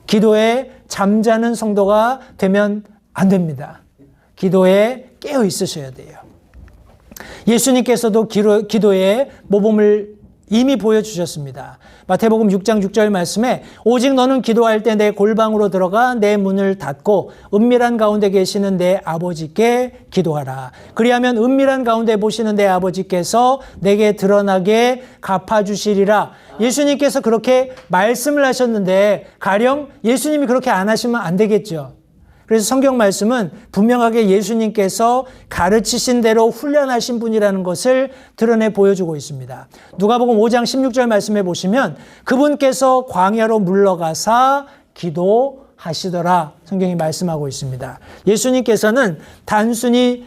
기도에 잠자는 성도가 되면 안 됩니다. 기도에 깨어 있으셔야 돼요. 예수님께서도 기도의 모범을 이미 보여주셨습니다. 마태복음 6장 6절 말씀에 오직 너는 기도할 때 내 골방으로 들어가 내 문을 닫고 은밀한 가운데 계시는 내 아버지께 기도하라. 그리하면 은밀한 가운데 보시는 내 아버지께서 내게 드러나게 갚아주시리라. 예수님께서 그렇게 말씀을 하셨는데 가령 예수님이 그렇게 안 하시면 안 되겠죠. 그래서 성경 말씀은 분명하게 예수님께서 가르치신 대로 훈련하신 분이라는 것을 드러내 보여주고 있습니다. 누가복음 5장 16절 말씀해 보시면 그분께서 광야로 물러가사 기도하시더라. 성경이 말씀하고 있습니다. 예수님께서는 단순히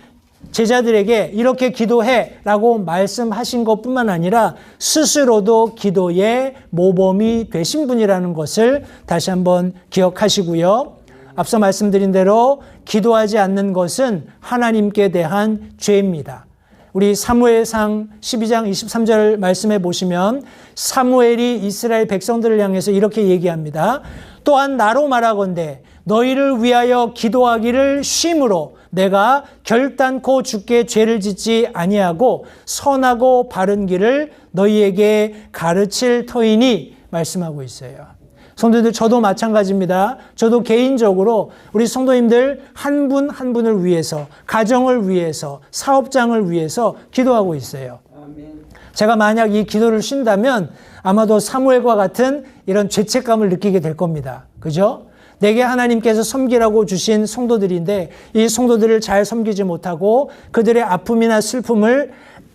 제자들에게 이렇게 기도해 라고 말씀하신 것뿐만 아니라 스스로도 기도의 모범이 되신 분이라는 것을 다시 한번 기억하시고요. 앞서 말씀드린 대로 기도하지 않는 것은 하나님께 대한 죄입니다. 우리 사무엘상 12장 23절 말씀해 보시면 사무엘이 이스라엘 백성들을 향해서 이렇게 얘기합니다. 또한 나로 말하건대 너희를 위하여 기도하기를 쉼으로 내가 결단코 주께 죄를 짓지 아니하고 선하고 바른 길을 너희에게 가르칠 터이니 말씀하고 있어요. 성도님들, 저도 마찬가지입니다. 저도 개인적으로 우리 성도님들 한 분 한 분을 위해서, 가정을 위해서, 사업장을 위해서 기도하고 있어요. 아멘. 제가 만약 이 기도를 쉰다면 아마도 사무엘과 같은 이런 죄책감을 느끼게 될 겁니다. 그죠? 내게 하나님께서 섬기라고 주신 성도들인데 이 성도들을 잘 섬기지 못하고 그들의 아픔이나 슬픔을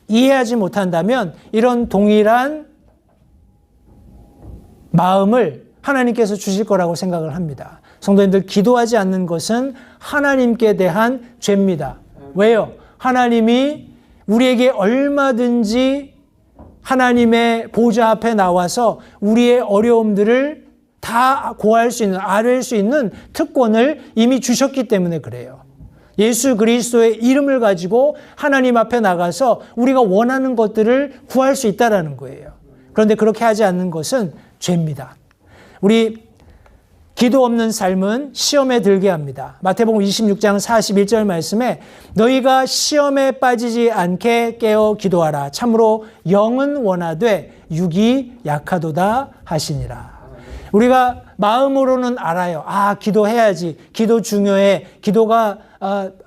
이해하지 못한다면 이런 동일한 마음을 하나님께서 주실 거라고 생각을 합니다. 성도님들, 기도하지 않는 것은 하나님께 대한 죄입니다. 왜요? 하나님이 우리에게 얼마든지 하나님의 보좌 앞에 나와서 우리의 어려움들을 다 고할 수 있는, 아뢰 수 있는 특권을 이미 주셨기 때문에 그래요. 예수 그리스도의 이름을 가지고 하나님 앞에 나가서 우리가 원하는 것들을 구할 수 있다는 거예요. 그런데 그렇게 하지 않는 것은 죄입니다. 우리 기도 없는 삶은 시험에 들게 합니다. 마태복음 26장 41절 말씀에 너희가 시험에 빠지지 않게 깨어 기도하라. 참으로 영은 원하되 육이 약하도다 하시니라. 우리가 마음으로는 알아요. 아, 기도해야지. 기도 중요해. 기도가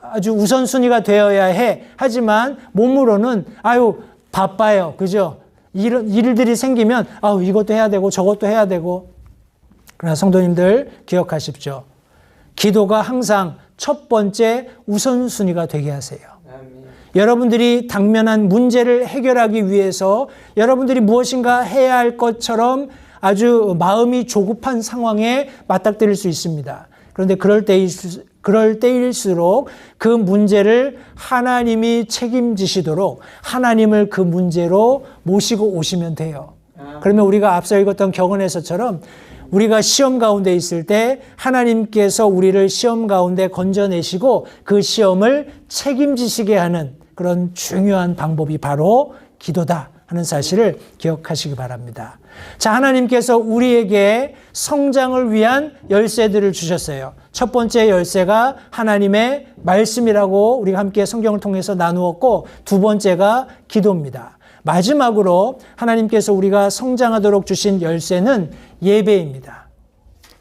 아주 우선순위가 되어야 해. 하지만 몸으로는 아유 바빠요. 그죠? 이런 일들이 생기면 아우 이것도 해야 되고 저것도 해야 되고. 그러나 성도님들 기억하십시오. 기도가 항상 첫 번째 우선순위가 되게 하세요. 아멘. 여러분들이 당면한 문제를 해결하기 위해서 여러분들이 무엇인가 해야 할 것처럼 아주 마음이 조급한 상황에 맞닥뜨릴 수 있습니다. 그런데 그럴 때일수록 그 문제를 하나님이 책임지시도록 하나님을 그 문제로 모시고 오시면 돼요. 그러면 우리가 앞서 읽었던 격언에서처럼 우리가 시험 가운데 있을 때 하나님께서 우리를 시험 가운데 건져내시고 그 시험을 책임지시게 하는 그런 중요한 방법이 바로 기도다 하는 사실을 기억하시기 바랍니다. 자, 하나님께서 우리에게 성장을 위한 열쇠들을 주셨어요. 첫 번째 열쇠가 하나님의 말씀이라고 우리가 함께 성경을 통해서 나누었고 두 번째가 기도입니다. 마지막으로 하나님께서 우리가 성장하도록 주신 열쇠는 예배입니다.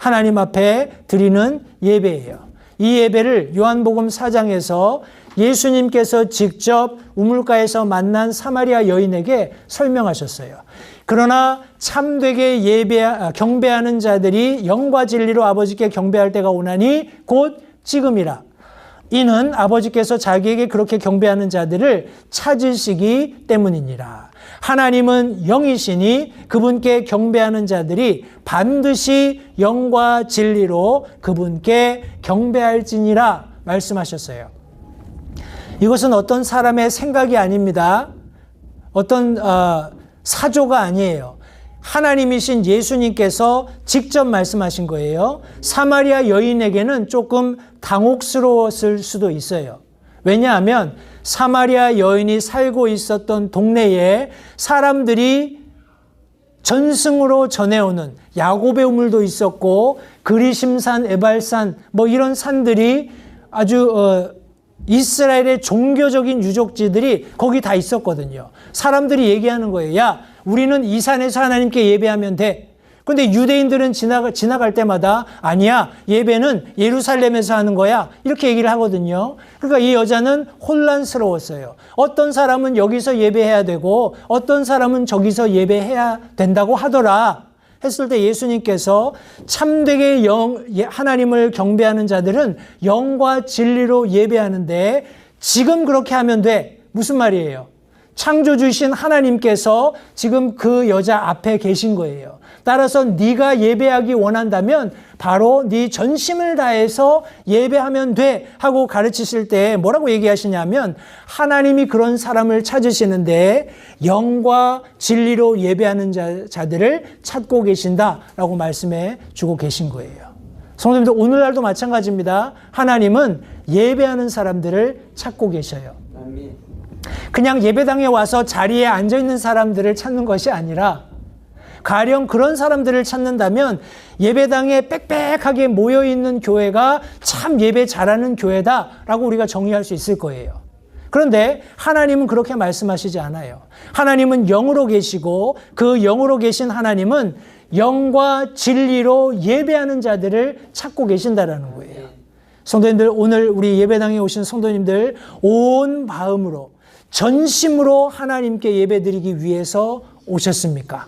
하나님 앞에 드리는 예배예요. 이 예배를 요한복음 4장에서 예수님께서 직접 우물가에서 만난 사마리아 여인에게 설명하셨어요. 그러나 참되게 경배하는 자들이 영과 진리로 아버지께 경배할 때가 오나니 곧 지금이라. 이는 아버지께서 자기에게 그렇게 경배하는 자들을 찾으시기 때문이니라. 하나님은 영이시니 그분께 경배하는 자들이 반드시 영과 진리로 그분께 경배할지니라 말씀하셨어요. 이것은 어떤 사람의 생각이 아닙니다. 어떤 사조가 아니에요. 하나님이신 예수님께서 직접 말씀하신 거예요. 사마리아 여인에게는 조금 당혹스러웠을 수도 있어요. 왜냐하면 사마리아 여인이 살고 있었던 동네에 사람들이 전승으로 전해오는 야곱의 우물도 있었고 그리심산, 에발산 뭐 이런 산들이 아주 이스라엘의 종교적인 유적지들이 거기 다 있었거든요. 사람들이 얘기하는 거예요. 야, 우리는 이 산에서 하나님께 예배하면 돼. 근데 유대인들은 지나갈 때마다 아니야, 예배는 예루살렘에서 하는 거야. 이렇게 얘기를 하거든요. 그러니까 이 여자는 혼란스러웠어요. 어떤 사람은 여기서 예배해야 되고 어떤 사람은 저기서 예배해야 된다고 하더라. 했을 때 예수님께서 참되게 하나님을 경배하는 자들은 영과 진리로 예배하는데 지금 그렇게 하면 돼. 무슨 말이에요? 창조주신 하나님께서 지금 그 여자 앞에 계신 거예요. 따라서 네가 예배하기 원한다면 바로 네 전심을 다해서 예배하면 돼 하고 가르치실 때 뭐라고 얘기하시냐면 하나님이 그런 사람을 찾으시는데 영과 진리로 예배하는 자들을 찾고 계신다라고 말씀해 주고 계신 거예요. 성도님들, 오늘날도 마찬가지입니다. 하나님은 예배하는 사람들을 찾고 계셔요. 그냥 예배당에 와서 자리에 앉아있는 사람들을 찾는 것이 아니라 가령 그런 사람들을 찾는다면 예배당에 빽빽하게 모여있는 교회가 참 예배 잘하는 교회다라고 우리가 정의할 수 있을 거예요. 그런데 하나님은 그렇게 말씀하시지 않아요. 하나님은 영으로 계시고 그 영으로 계신 하나님은 영과 진리로 예배하는 자들을 찾고 계신다라는 거예요. 성도님들, 오늘 우리 예배당에 오신 성도님들 온 마음으로 전심으로 하나님께 예배드리기 위해서 오셨습니까?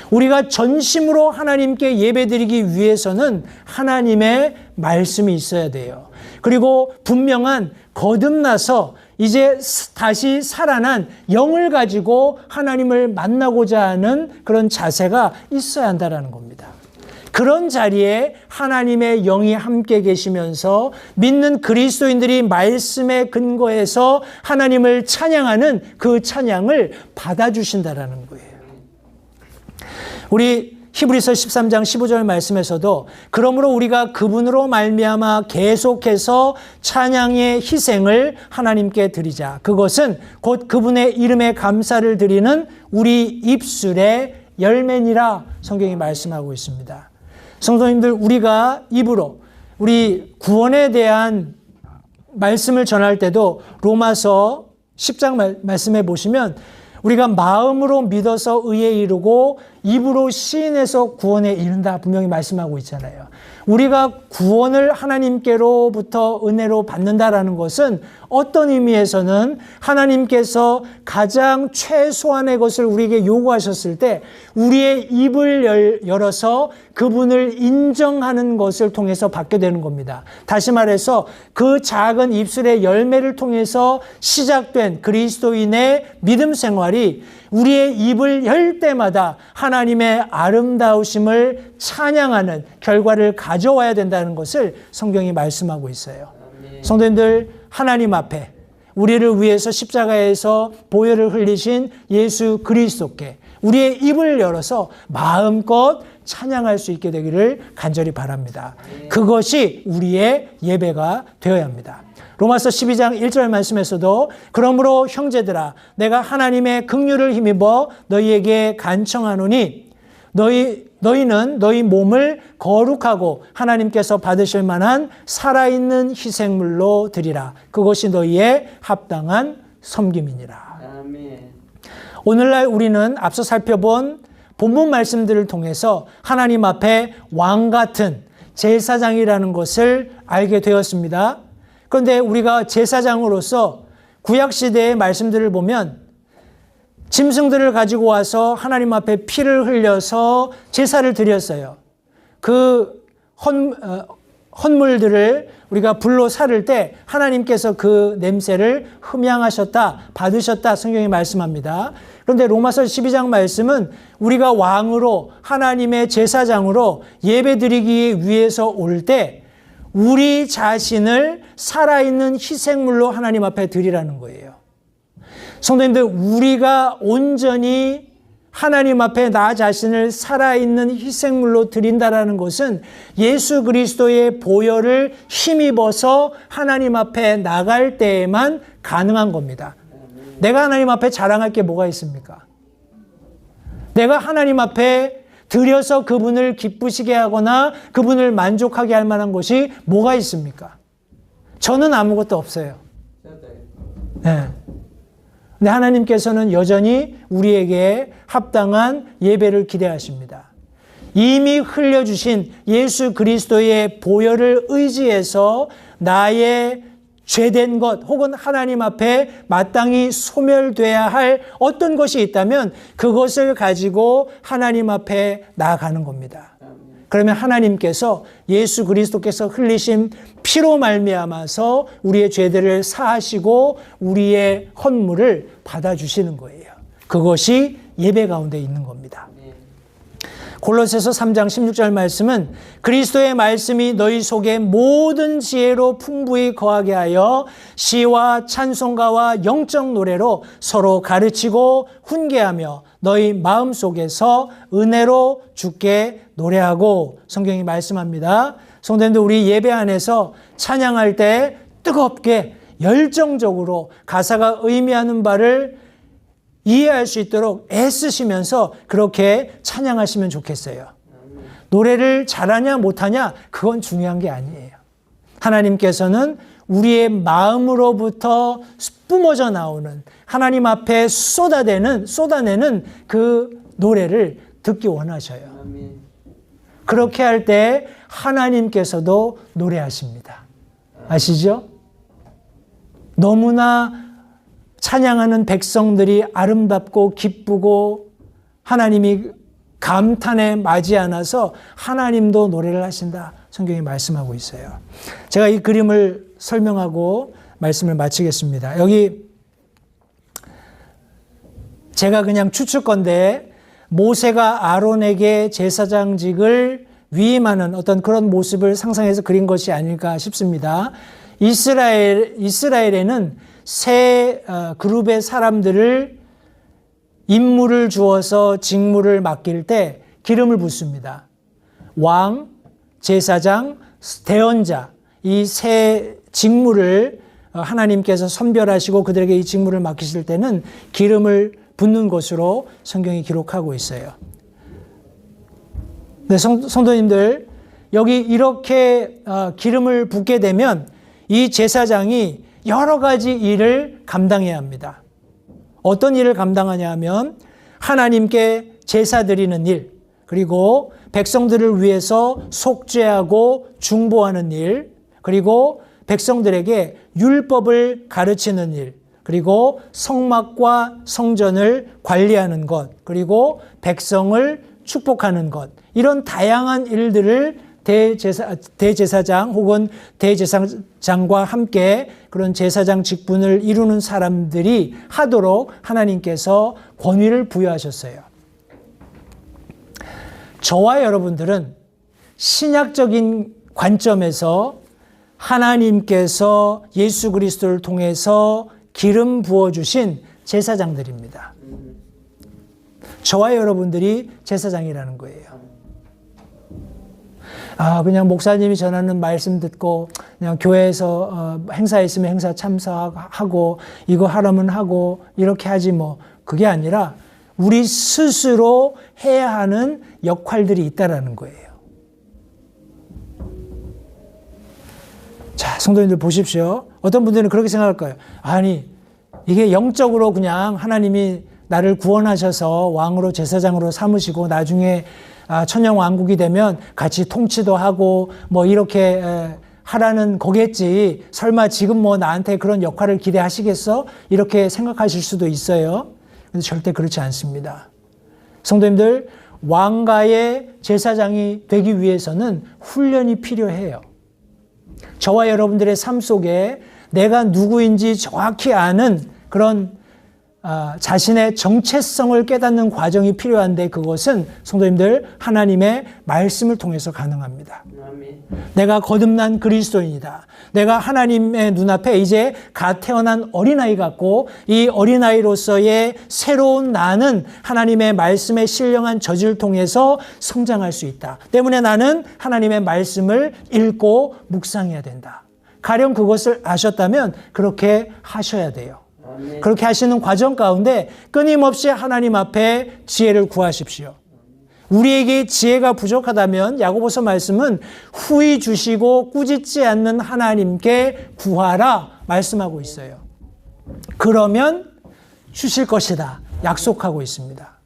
우리가 전심으로 하나님께 예배드리기 위해서는 하나님의 말씀이 있어야 돼요. 그리고 분명한 거듭나서 이제 다시 살아난 영을 가지고 하나님을 만나고자 하는 그런 자세가 있어야 한다는 겁니다. 그런 자리에 하나님의 영이 함께 계시면서 믿는 그리스도인들이 말씀에 근거해서 하나님을 찬양하는 그 찬양을 받아주신다라는 거예요. 우리 히브리서 13장 15절 말씀에서도 그러므로 우리가 그분으로 말미암아 계속해서 찬양의 희생을 하나님께 드리자. 그것은 곧 그분의 이름에 감사를 드리는 우리 입술의 열매니라 성경이 말씀하고 있습니다. 성도님들, 우리가 입으로 우리 구원에 대한 말씀을 전할 때도 로마서 10장 말씀해 보시면 우리가 마음으로 믿어서 의에 이르고 입으로 시인해서 구원에 이른다 분명히 말씀하고 있잖아요. 우리가 구원을 하나님께로부터 은혜로 받는다라는 것은 어떤 의미에서는 하나님께서 가장 최소한의 것을 우리에게 요구하셨을 때 우리의 입을 열어서 그분을 인정하는 것을 통해서 받게 되는 겁니다. 다시 말해서 그 작은 입술의 열매를 통해서 시작된 그리스도인의 믿음 생활이 우리의 입을 열 때마다 하나님의 아름다우심을 찬양하는 결과를 가져와야 된다는 것을 성경이 말씀하고 있어요. 성도님들, 하나님 앞에 우리를 위해서 십자가에서 보혈을 흘리신 예수 그리스도께 우리의 입을 열어서 마음껏 찬양할 수 있게 되기를 간절히 바랍니다. 그것이 우리의 예배가 되어야 합니다. 로마서 12장 1절 말씀에서도 그러므로 형제들아 내가 하나님의 긍휼을 힘입어 너희에게 간청하노니 너희는 너희 몸을 거룩하고 하나님께서 받으실 만한 살아있는 희생물로 드리라. 그것이 너희의 합당한 섬김이니라. 아멘. 오늘날 우리는 앞서 살펴본 본문 말씀들을 통해서 하나님 앞에 왕 같은 제사장이라는 것을 알게 되었습니다. 그런데 우리가 제사장으로서 구약시대의 말씀들을 보면 짐승들을 가지고 와서 하나님 앞에 피를 흘려서 제사를 드렸어요. 그 헌물들을 우리가 불로 사를 때 하나님께서 그 냄새를 흠양하셨다, 받으셨다 성경이 말씀합니다. 그런데 로마서 12장 말씀은 우리가 왕으로 하나님의 제사장으로 예배드리기 위해서 올 때 우리 자신을 살아있는 희생물로 하나님 앞에 드리라는 거예요. 성도님들, 우리가 온전히 하나님 앞에 나 자신을 살아있는 희생물로 드린다라는 것은 예수 그리스도의 보혈을 힘입어서 하나님 앞에 나갈 때에만 가능한 겁니다. 내가 하나님 앞에 자랑할 게 뭐가 있습니까? 내가 하나님 앞에 드려서 그분을 기쁘시게 하거나 그분을 만족하게 할 만한 것이 뭐가 있습니까? 저는 아무것도 없어요. 네. 근데 하나님께서는 여전히 우리에게 합당한 예배를 기대하십니다. 이미 흘려주신 예수 그리스도의 보혈을 의지해서 나의 죄된 것 혹은 하나님 앞에 마땅히 소멸돼야 할 어떤 것이 있다면 그것을 가지고 하나님 앞에 나아가는 겁니다. 그러면 하나님께서 예수 그리스도께서 흘리신 피로 말미암아서 우리의 죄들을 사하시고 우리의 헌물을 받아주시는 거예요. 그것이 예배 가운데 있는 겁니다. 골로새서 3장 16절 말씀은 그리스도의 말씀이 너희 속에 모든 지혜로 풍부히 거하게 하여 시와 찬송가와 영적 노래로 서로 가르치고 훈계하며 너희 마음속에서 은혜로 주께 노래하고 성경이 말씀합니다. 성도님들, 우리 예배 안에서 찬양할 때 뜨겁게 열정적으로 가사가 의미하는 바를 이해할 수 있도록 애쓰시면서 그렇게 찬양하시면 좋겠어요. 노래를 잘하냐 못하냐 그건 중요한 게 아니에요. 하나님께서는 우리의 마음으로부터 뿜어져 나오는 하나님 앞에 쏟아내는 그 노래를 듣기 원하셔요. 그렇게 할 때 하나님께서도 노래하십니다. 아시죠? 너무나 찬양하는 백성들이 아름답고 기쁘고 하나님이 감탄에 맞지 않아서 하나님도 노래를 하신다. 성경이 말씀하고 있어요. 제가 이 그림을 설명하고 말씀을 마치겠습니다. 여기 제가 그냥 추측건데 모세가 아론에게 제사장직을 위임하는 어떤 그런 모습을 상상해서 그린 것이 아닐까 싶습니다. 이스라엘에는 세 그룹의 사람들을 임무를 주어서 직무를 맡길 때 기름을 붓습니다. 왕, 제사장, 대언자, 이 세 직무를 하나님께서 선별하시고 그들에게 이 직무를 맡기실 때는 기름을 붓는 것으로 성경이 기록하고 있어요. 네, 성도님들, 여기 이렇게 기름을 붓게 되면 이 제사장이 여러 가지 일을 감당해야 합니다. 어떤 일을 감당하냐 하면 하나님께 제사 드리는 일, 그리고 백성들을 위해서 속죄하고 중보하는 일, 그리고 백성들에게 율법을 가르치는 일, 그리고 성막과 성전을 관리하는 것, 그리고 백성을 축복하는 것, 이런 다양한 일들을 대제사장 혹은 대제사장과 함께 그런 제사장 직분을 이루는 사람들이 하도록 하나님께서 권위를 부여하셨어요. 저와 여러분들은 신약적인 관점에서 하나님께서 예수 그리스도를 통해서 기름 부어주신 제사장들입니다. 저와 여러분들이 제사장이라는 거예요. 그냥 목사님이 전하는 말씀 듣고 그냥 교회에서 행사 있으면 행사 참석하고 이거 하라면 하고 이렇게 하지 뭐, 그게 아니라 우리 스스로 해야 하는 역할들이 있다라는 거예요. 자, 성도님들 보십시오. 어떤 분들은 그렇게 생각할 거예요. 아니, 이게 영적으로 그냥 하나님이 나를 구원하셔서 왕으로 제사장으로 삼으시고 나중에 천년 왕국이 되면 같이 통치도 하고 뭐 이렇게 하라는 거겠지. 설마 지금 뭐 나한테 그런 역할을 기대하시겠어? 이렇게 생각하실 수도 있어요. 근데 절대 그렇지 않습니다. 성도님들, 왕가의 제사장이 되기 위해서는 훈련이 필요해요. 저와 여러분들의 삶 속에 내가 누구인지 정확히 아는 그런 자신의 정체성을 깨닫는 과정이 필요한데 그것은 성도님들 하나님의 말씀을 통해서 가능합니다. 아멘. 내가 거듭난 그리스도인이다. 내가 하나님의 눈앞에 이제 갓 태어난 어린아이 같고 이 어린아이로서의 새로운 나는 하나님의 말씀에 신령한 저주를 통해서 성장할 수 있다. 때문에 나는 하나님의 말씀을 읽고 묵상해야 된다. 가령 그것을 아셨다면 그렇게 하셔야 돼요. 그렇게 하시는 과정 가운데 끊임없이 하나님 앞에 지혜를 구하십시오. 우리에게 지혜가 부족하다면 야고보서 말씀은 후히 주시고 꾸짖지 않는 하나님께 구하라 말씀하고 있어요. 그러면 주실 것이다 약속하고 있습니다.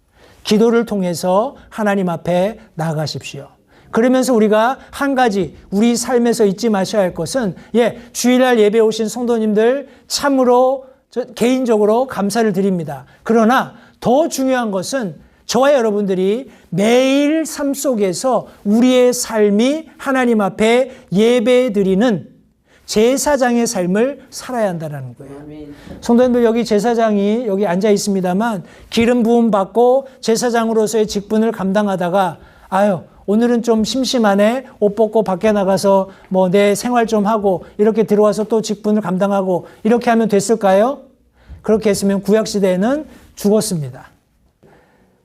기도를 통해서 하나님 앞에 나아가십시오. 그러면서 우리가 한 가지 우리 삶에서 잊지 마셔야 할 것은 주일날 예배 오신 성도님들 참으로 개인적으로 감사를 드립니다. 그러나 더 중요한 것은 저와 여러분들이 매일 삶 속에서 우리의 삶이 하나님 앞에 예배드리는 제사장의 삶을 살아야 한다는 거예요. 성도님들, 여기 제사장이 여기 앉아 있습니다만 기름 부음 받고 제사장으로서의 직분을 감당하다가 오늘은 좀 심심하네. 옷 벗고 밖에 나가서 뭐 내 생활 좀 하고 이렇게 들어와서 또 직분을 감당하고 이렇게 하면 됐을까요? 그렇게 했으면 구약시대에는 죽었습니다.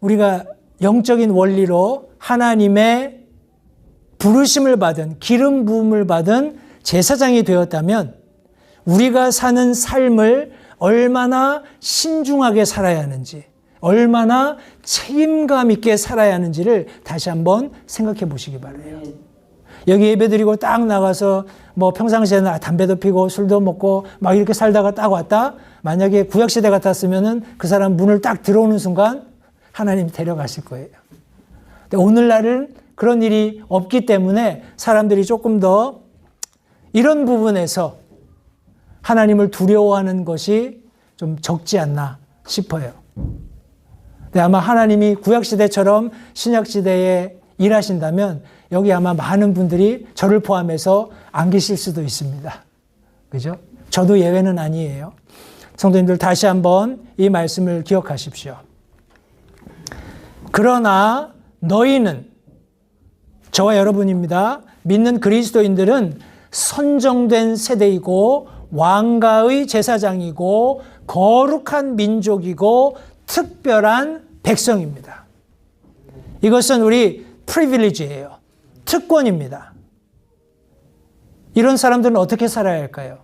우리가 영적인 원리로 하나님의 부르심을 받은 기름 부음을 받은 제사장이 되었다면 우리가 사는 삶을 얼마나 신중하게 살아야 하는지 얼마나 책임감 있게 살아야 하는지를 다시 한번 생각해 보시기 바라요. 여기 예배드리고 딱 나가서 뭐 평상시에는 담배도 피고 술도 먹고 막 이렇게 살다가 딱 왔다. 만약에 구약시대 같았으면은 그 사람 문을 딱 들어오는 순간 하나님이 데려가실 거예요. 근데 오늘날은 그런 일이 없기 때문에 사람들이 조금 더 이런 부분에서 하나님을 두려워하는 것이 좀 적지 않나 싶어요. 근데 아마 하나님이 구약시대처럼 신약시대에 일하신다면 여기 아마 많은 분들이 저를 포함해서 안 계실 수도 있습니다. 그죠? 저도 예외는 아니에요. 성도님들 다시 한번 이 말씀을 기억하십시오. 그러나 너희는 저와 여러분입니다. 믿는 그리스도인들은 선정된 세대이고 왕가의 제사장이고 거룩한 민족이고 특별한 백성입니다. 이것은 우리 프리빌리지예요. 특권입니다. 이런 사람들은 어떻게 살아야 할까요?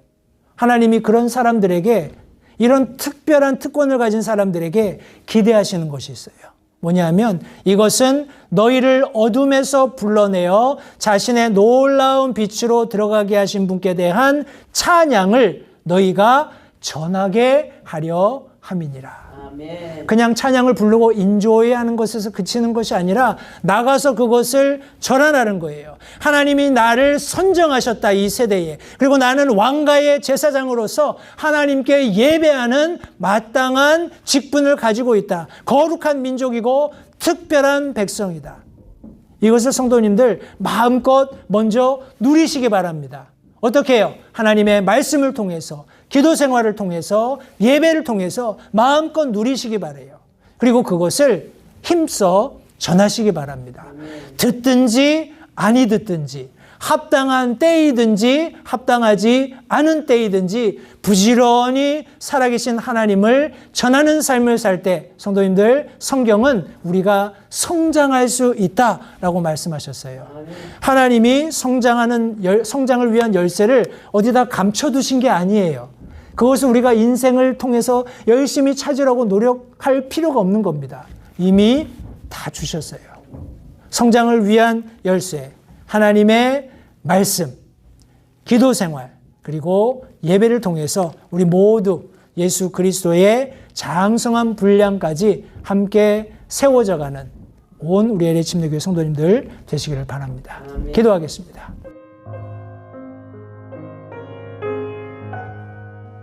하나님이 그런 사람들에게 이런 특별한 특권을 가진 사람들에게 기대하시는 것이 있어요. 뭐냐면 이것은 너희를 어둠에서 불러내어 자신의 놀라운 빛으로 들어가게 하신 분께 대한 찬양을 너희가 전하게 하려 함이니라. 아멘. 그냥 찬양을 부르고 인조해하는 것에서 그치는 것이 아니라 나가서 그것을 전하라는 거예요. 하나님이 나를 선정하셨다 이 세대에. 그리고 나는 왕가의 제사장으로서 하나님께 예배하는 마땅한 직분을 가지고 있다. 거룩한 민족이고 특별한 백성이다. 이것을 성도님들 마음껏 먼저 누리시기 바랍니다. 어떻게 해요? 하나님의 말씀을 통해서 기도 생활을 통해서 예배를 통해서 마음껏 누리시기 바라요. 그리고 그것을 힘써 전하시기 바랍니다. 듣든지 아니 듣든지 합당한 때이든지 합당하지 않은 때이든지 부지런히 살아계신 하나님을 전하는 삶을 살 때 성도님들 성경은 우리가 성장할 수 있다라고 말씀하셨어요. 하나님이 성장을 위한 열쇠를 어디다 감춰두신 게 아니에요. 그것을 우리가 인생을 통해서 열심히 찾으려고 노력할 필요가 없는 겁니다. 이미 다 주셨어요. 성장을 위한 열쇠, 하나님의 말씀, 기도 생활, 그리고 예배를 통해서 우리 모두 예수 그리스도의 장성한 분량까지 함께 세워져가는 온 우리 LA 침례교회 성도님들 되시기를 바랍니다. 아멘. 기도하겠습니다.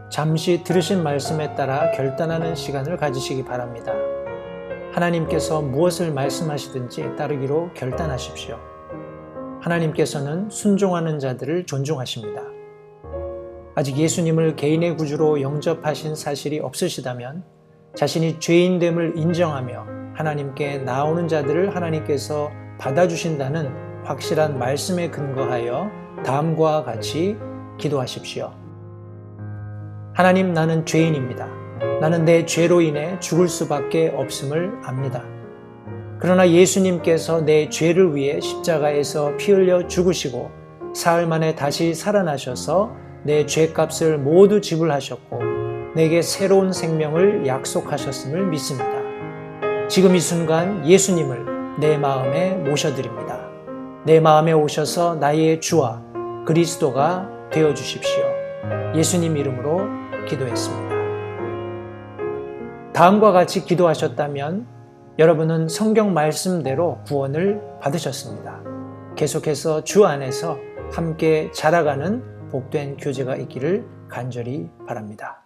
잠시 들으신 말씀에 따라 결단하는 시간을 가지시기 바랍니다. 하나님께서 무엇을 말씀하시든지 따르기로 결단하십시오. 하나님께서는 순종하는 자들을 존중하십니다. 아직 예수님을 개인의 구주로 영접하신 사실이 없으시다면 자신이 죄인됨을 인정하며 하나님께 나오는 자들을 하나님께서 받아주신다는 확실한 말씀에 근거하여 다음과 같이 기도하십시오. 하나님, 나는 죄인입니다. 나는 내 죄로 인해 죽을 수밖에 없음을 압니다. 그러나 예수님께서 내 죄를 위해 십자가에서 피 흘려 죽으시고 사흘 만에 다시 살아나셔서 내 죄값을 모두 지불하셨고 내게 새로운 생명을 약속하셨음을 믿습니다. 지금 이 순간 예수님을 내 마음에 모셔드립니다. 내 마음에 오셔서 나의 주와 그리스도가 되어주십시오. 예수님 이름으로 기도했습니다. 다음과 같이 기도하셨다면 여러분은 성경 말씀대로 구원을 받으셨습니다. 계속해서 주 안에서 함께 자라가는 복된 교제가 있기를 간절히 바랍니다.